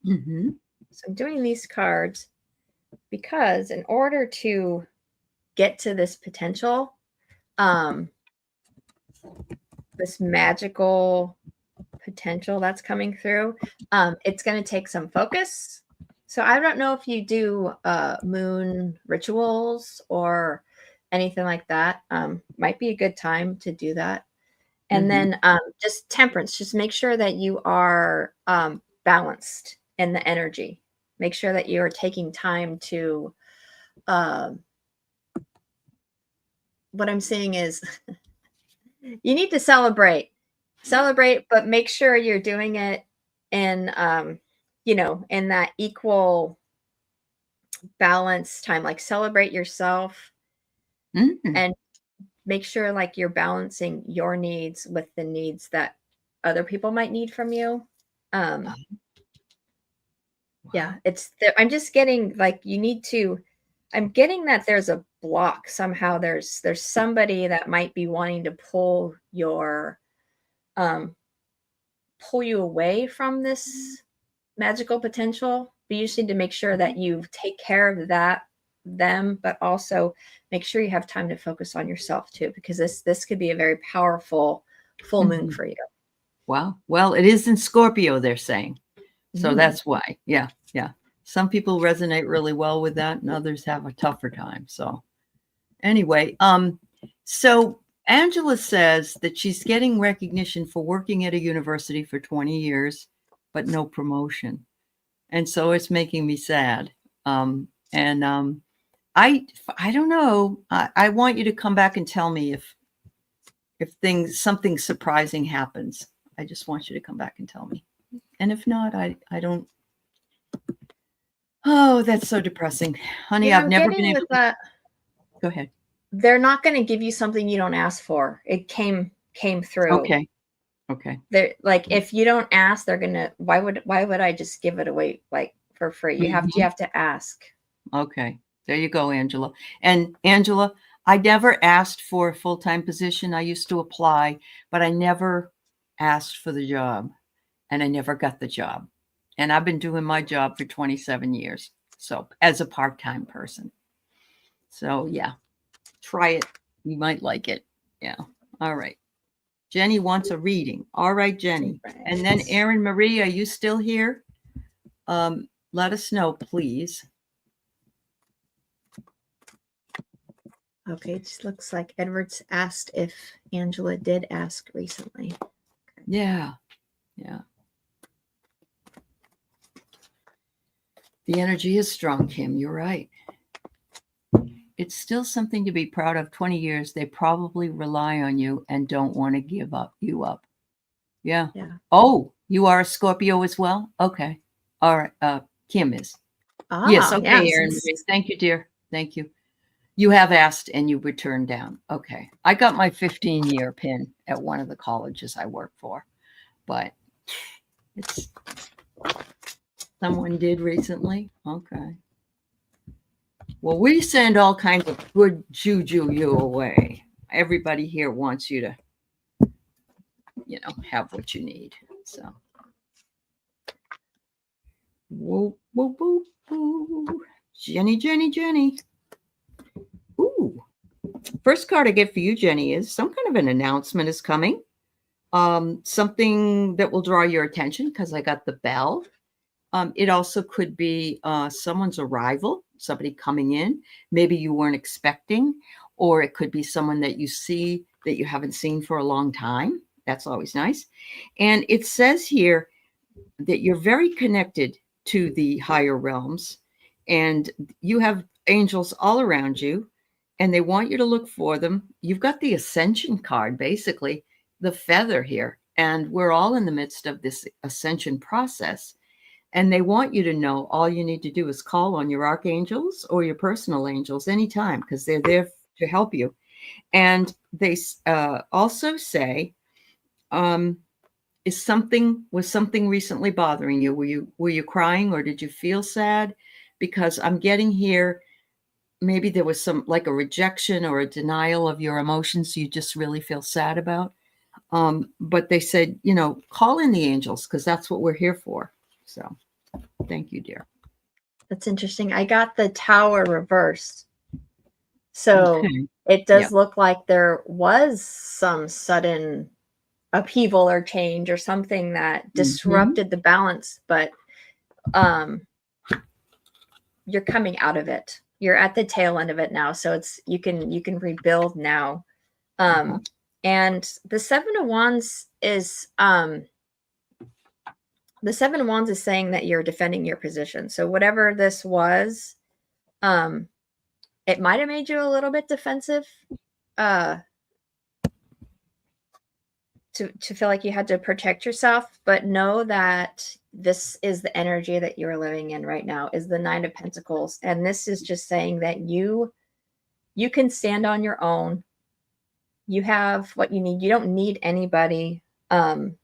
Mm-hmm. So I'm doing these cards because in order to get to this potential, um, this magical potential that's coming through, it's going to take some focus. So I don't know if you do moon rituals or anything like that. Might be a good time to do that. And then just temperance, just make sure that you are balanced in the energy. Make sure that you are taking time to, what I'm saying is you need to celebrate, but make sure you're doing it in, in that equal balance time, like celebrate yourself and make sure like you're balancing your needs with the needs that other people might need from you. Yeah, I'm just getting like you need to. I'm getting that there's a block somehow. There's somebody that might be wanting to pull you away from this magical potential. But you just need to make sure that you take care of them, but also make sure you have time to focus on yourself too, because this could be a very powerful full moon for you. Wow. Well, it is in Scorpio, they're saying. So that's why. Yeah. Yeah. Some people resonate really well with that and others have a tougher time. So anyway, so Angela says that she's getting recognition for working at a university for 20 years, but no promotion. And so it's making me sad. I don't know. I want you to come back and tell me if something surprising happens. I just want you to come back and tell me. And if not, I don't. Oh, that's so depressing. Honey, I've never been able to. Go ahead. They're not going to give you something you don't ask for. It came through. Okay. They're like, if you don't ask, they're gonna. Why would I just give it away like for free? You have to ask. Okay, there you go, Angela. And Angela, I never asked for a full-time position. I used to apply, but I never asked for the job, and I never got the job. And I've been doing my job for 27 years. So as a part-time person. So yeah, try it. You might like it. Yeah. All right. Jenny wants a reading. All right, Jenny. And then Erin Marie, are you still here? Let us know, please. Okay, it just looks like Edwards asked if Angela did ask recently. Yeah. Yeah. The energy is strong, Kim. You're right. It's still something to be proud of. 20 years, they probably rely on you and don't want to give you up. Yeah. Oh, you are a Scorpio as well? Okay. All right. Kim is. Yes. Okay, Erin. Thank you, dear. Thank you. You have asked and you were turned down. Okay. I got my 15-year pin at one of the colleges I work for, but it's someone did recently. Okay. Well, we send all kinds of good juju you away. Everybody here wants you to, have what you need. So, whoa, whoa, whoa, whoa. Jenny. Ooh. First card I get for you, Jenny, is some kind of an announcement is coming. Something that will draw your attention because I got the bell. It also could be someone's arrival, somebody coming in, maybe you weren't expecting, or it could be someone that you see that you haven't seen for a long time. That's always nice. And it says here that you're very connected to the higher realms and you have angels all around you and they want you to look for them. You've got the ascension card, basically the feather here, and we're all in the midst of this ascension process. And they want you to know all you need to do is call on your archangels or your personal angels anytime because they're there to help you. And they also say, was something recently bothering you? Were you crying or did you feel sad? Because I'm getting here, maybe there was some like a rejection or a denial of your emotions you just really feel sad about. But they said, call in the angels because that's what we're here for. So thank you, dear. That's interesting. I got the tower reversed. So it does look like there was some sudden upheaval or change or something that disrupted the balance, but you're coming out of it. You're at the tail end of it now. So you can rebuild now. And the Seven of Wands is saying that you're defending your position. So whatever this was, it might have made you a little bit defensive, to feel like you had to protect yourself, but know that this is the energy that you're living in right now, is the Nine of Pentacles. And this is just saying that you can stand on your own. You have what you need. You don't need anybody. You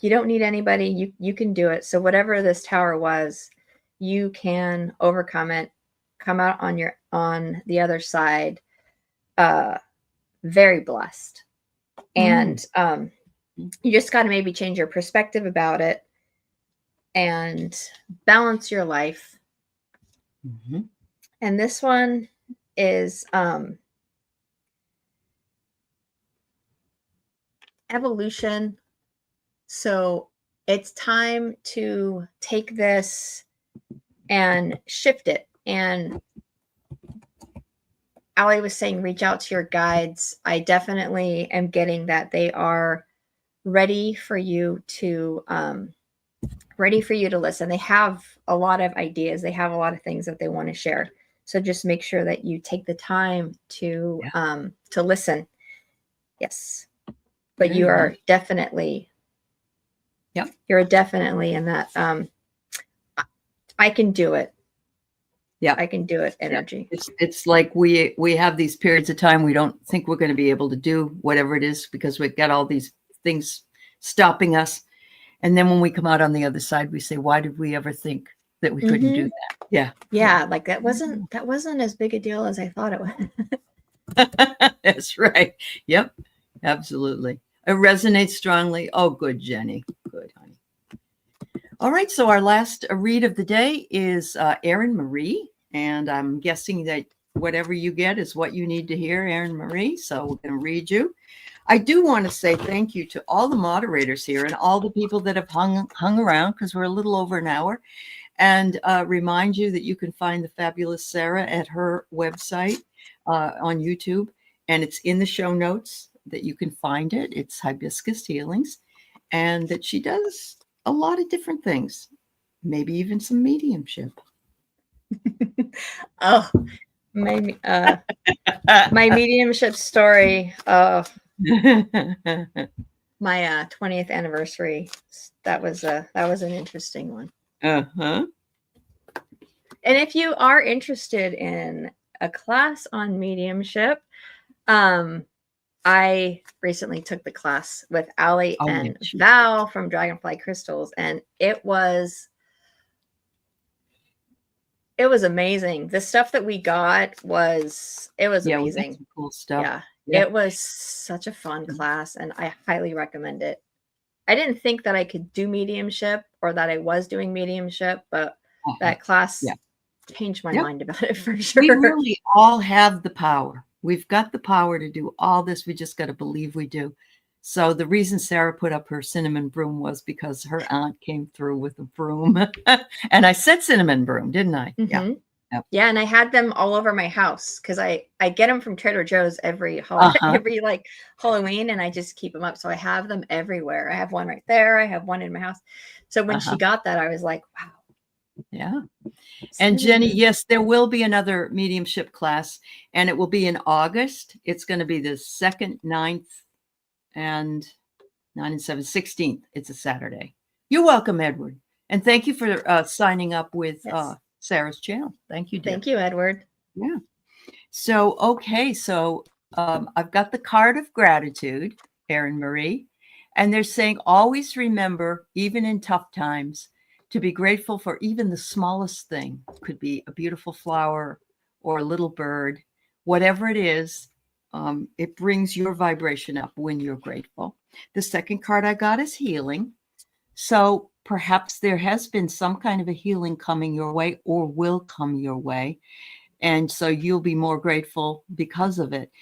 don't need anybody. You can do it. So whatever this tower was, you can overcome it, come out on the other side, very blessed. And you just got to maybe change your perspective about it and balance your life. Mm-hmm. And this one is evolution. So it's time to take this and shift it. And Ali was saying, reach out to your guides. I definitely am getting that they are ready for you to listen. They have a lot of ideas. They have a lot of things that they want to share. So just make sure that you take the time to listen. Yes. But you are definitely, you're definitely in that, I can do it. Yeah, I can do it energy. It's like we have these periods of time we don't think we're going to be able to do whatever it is because we've got all these things stopping us. And then when we come out on the other side, we say, why did we ever think that we couldn't do that? Yeah. Yeah. Like that wasn't as big a deal as I thought it was. That's right. Yep. Absolutely. It resonates strongly. Oh, good, Jenny. Good, honey. All right. So our last read of the day is Erin Marie. And I'm guessing that whatever you get is what you need to hear, Erin Marie. So we're going to read you. I do want to say thank you to all the moderators here and all the people that have hung around because we're a little over an hour. And remind you that you can find the fabulous Sarah at her website on YouTube. And it's in the show notes that you can find it. It's Hibiscus Healings. And that she does a lot of different things, maybe even some mediumship. Oh, my mediumship story. Oh, my 20th anniversary. That was an interesting one. Uh-huh. And if you are interested in a class on mediumship, I recently took the class with Ali and Val from Dragonfly Crystals, and it was amazing. The stuff that we got was amazing. Cool stuff. Yeah, it was such a fun class, and I highly recommend it. I didn't think that I could do mediumship or that I was doing mediumship, but that class changed my mind about it for sure. We really all have the power. We've got the power to do all this. We just got to believe we do. So the reason Sarah put up her cinnamon broom was because her aunt came through with a broom. And I said cinnamon broom, didn't I? Mm-hmm. Yeah, and I had them all over my house because I get them from Trader Joe's every like Halloween, and I just keep them up. So I have them everywhere. I have one right there. I have one in my house. So when she got that, I was like, wow. Yeah. And Jenny, yes, there will be another mediumship class, and it will be in August. It's going to be the 2nd, 9th, and 9 and 7, 16th. It's a Saturday. You're welcome, Edward. And thank you for signing up with Sarah's channel. Thank you, dear. Thank you, Edward. Yeah. So, okay. So I've got the card of gratitude, Erin Marie, and they're saying, always remember, even in tough times, to be grateful for even the smallest thing. Could be a beautiful flower or a little bird, whatever it is. It brings your vibration up when you're grateful. The second card I got is healing. So perhaps there has been some kind of a healing coming your way or will come your way. And so you'll be more grateful because of it.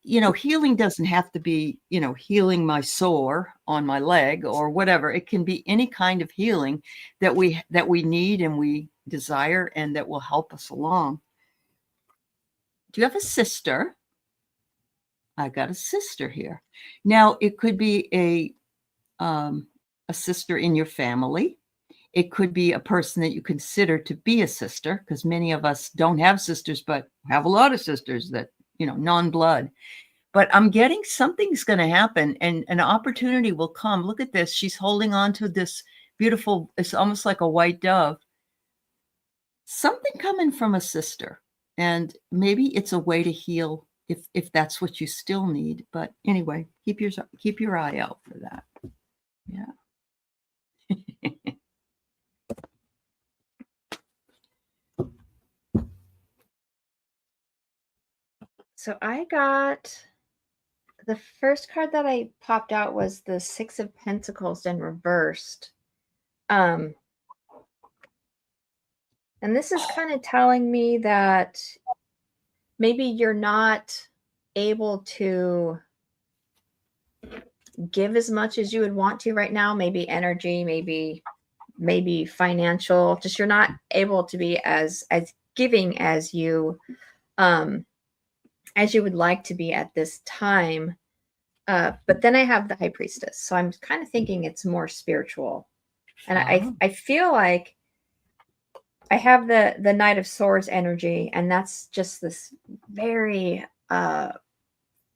You know, healing doesn't have to be, healing my sore on my leg or whatever. It can be any kind of healing that we need and we desire and that will help us along. Do you have a sister? I got a sister here. Now, it could be a sister in your family. It could be a person that you consider to be a sister, because many of us don't have sisters, but have a lot of sisters that, non-blood. But I'm getting something's going to happen and an opportunity will come. Look at this. She's holding on to this beautiful, it's almost like a white dove. Something coming from a sister. And maybe it's a way to heal if that's what you still need. But anyway, keep your eye out for that. Yeah. So I got the first card that I popped out was the Six of Pentacles in reversed. And this is kind of telling me that maybe you're not able to give as much as you would want to right now. Maybe energy, maybe financial. Just you're not able to be as giving as you would like to be at this time. But then I have the High Priestess, so I'm kind of thinking it's more spiritual, and I feel like I have the Knight of Swords energy, and that's just this very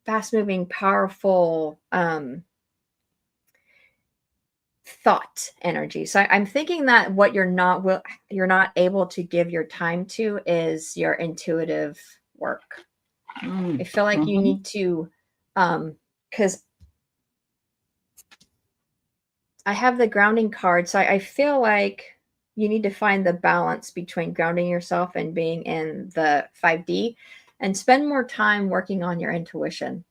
fast-moving, powerful thought energy. So I'm thinking that what you're not able to give your time to is your intuitive work. I feel like you need to, because I have the grounding card, so I feel like you need to find the balance between grounding yourself and being in the 5D, and spend more time working on your intuition,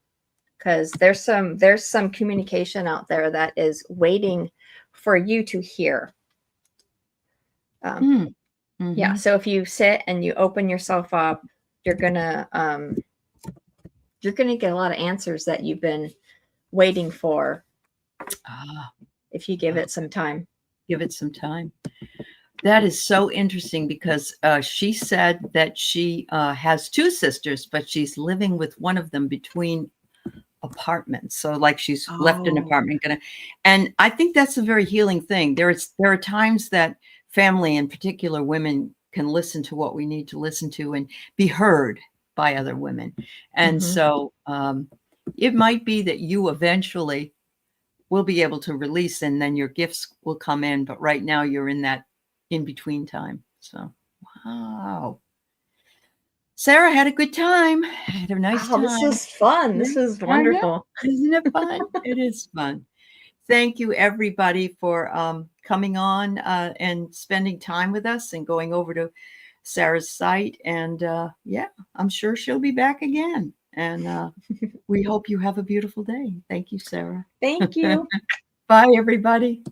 because there's some communication out there that is waiting for you to hear. Yeah. So if you sit and you open yourself up, you're gonna get a lot of answers that you've been waiting for. If you give it some time. Give it some time. That is so interesting, because she said that she has two sisters, but she's living with one of them between apartments. So like she's left an apartment. And I think that's a very healing thing. There are times that family, in particular women, can listen to what we need to listen to and be heard by other women. And so it might be that you eventually will be able to release, and then your gifts will come in. But right now you're in that in-between time. So, wow. Sarah, had a good time. Had a nice time. This is fun. This is wonderful. Isn't it fun? It is fun. Thank you, everybody, for coming on and spending time with us and going over to Sarah's site. And yeah, I'm sure she'll be back again. And we hope you have a beautiful day. Thank you, Sarah. Thank you. Bye, everybody.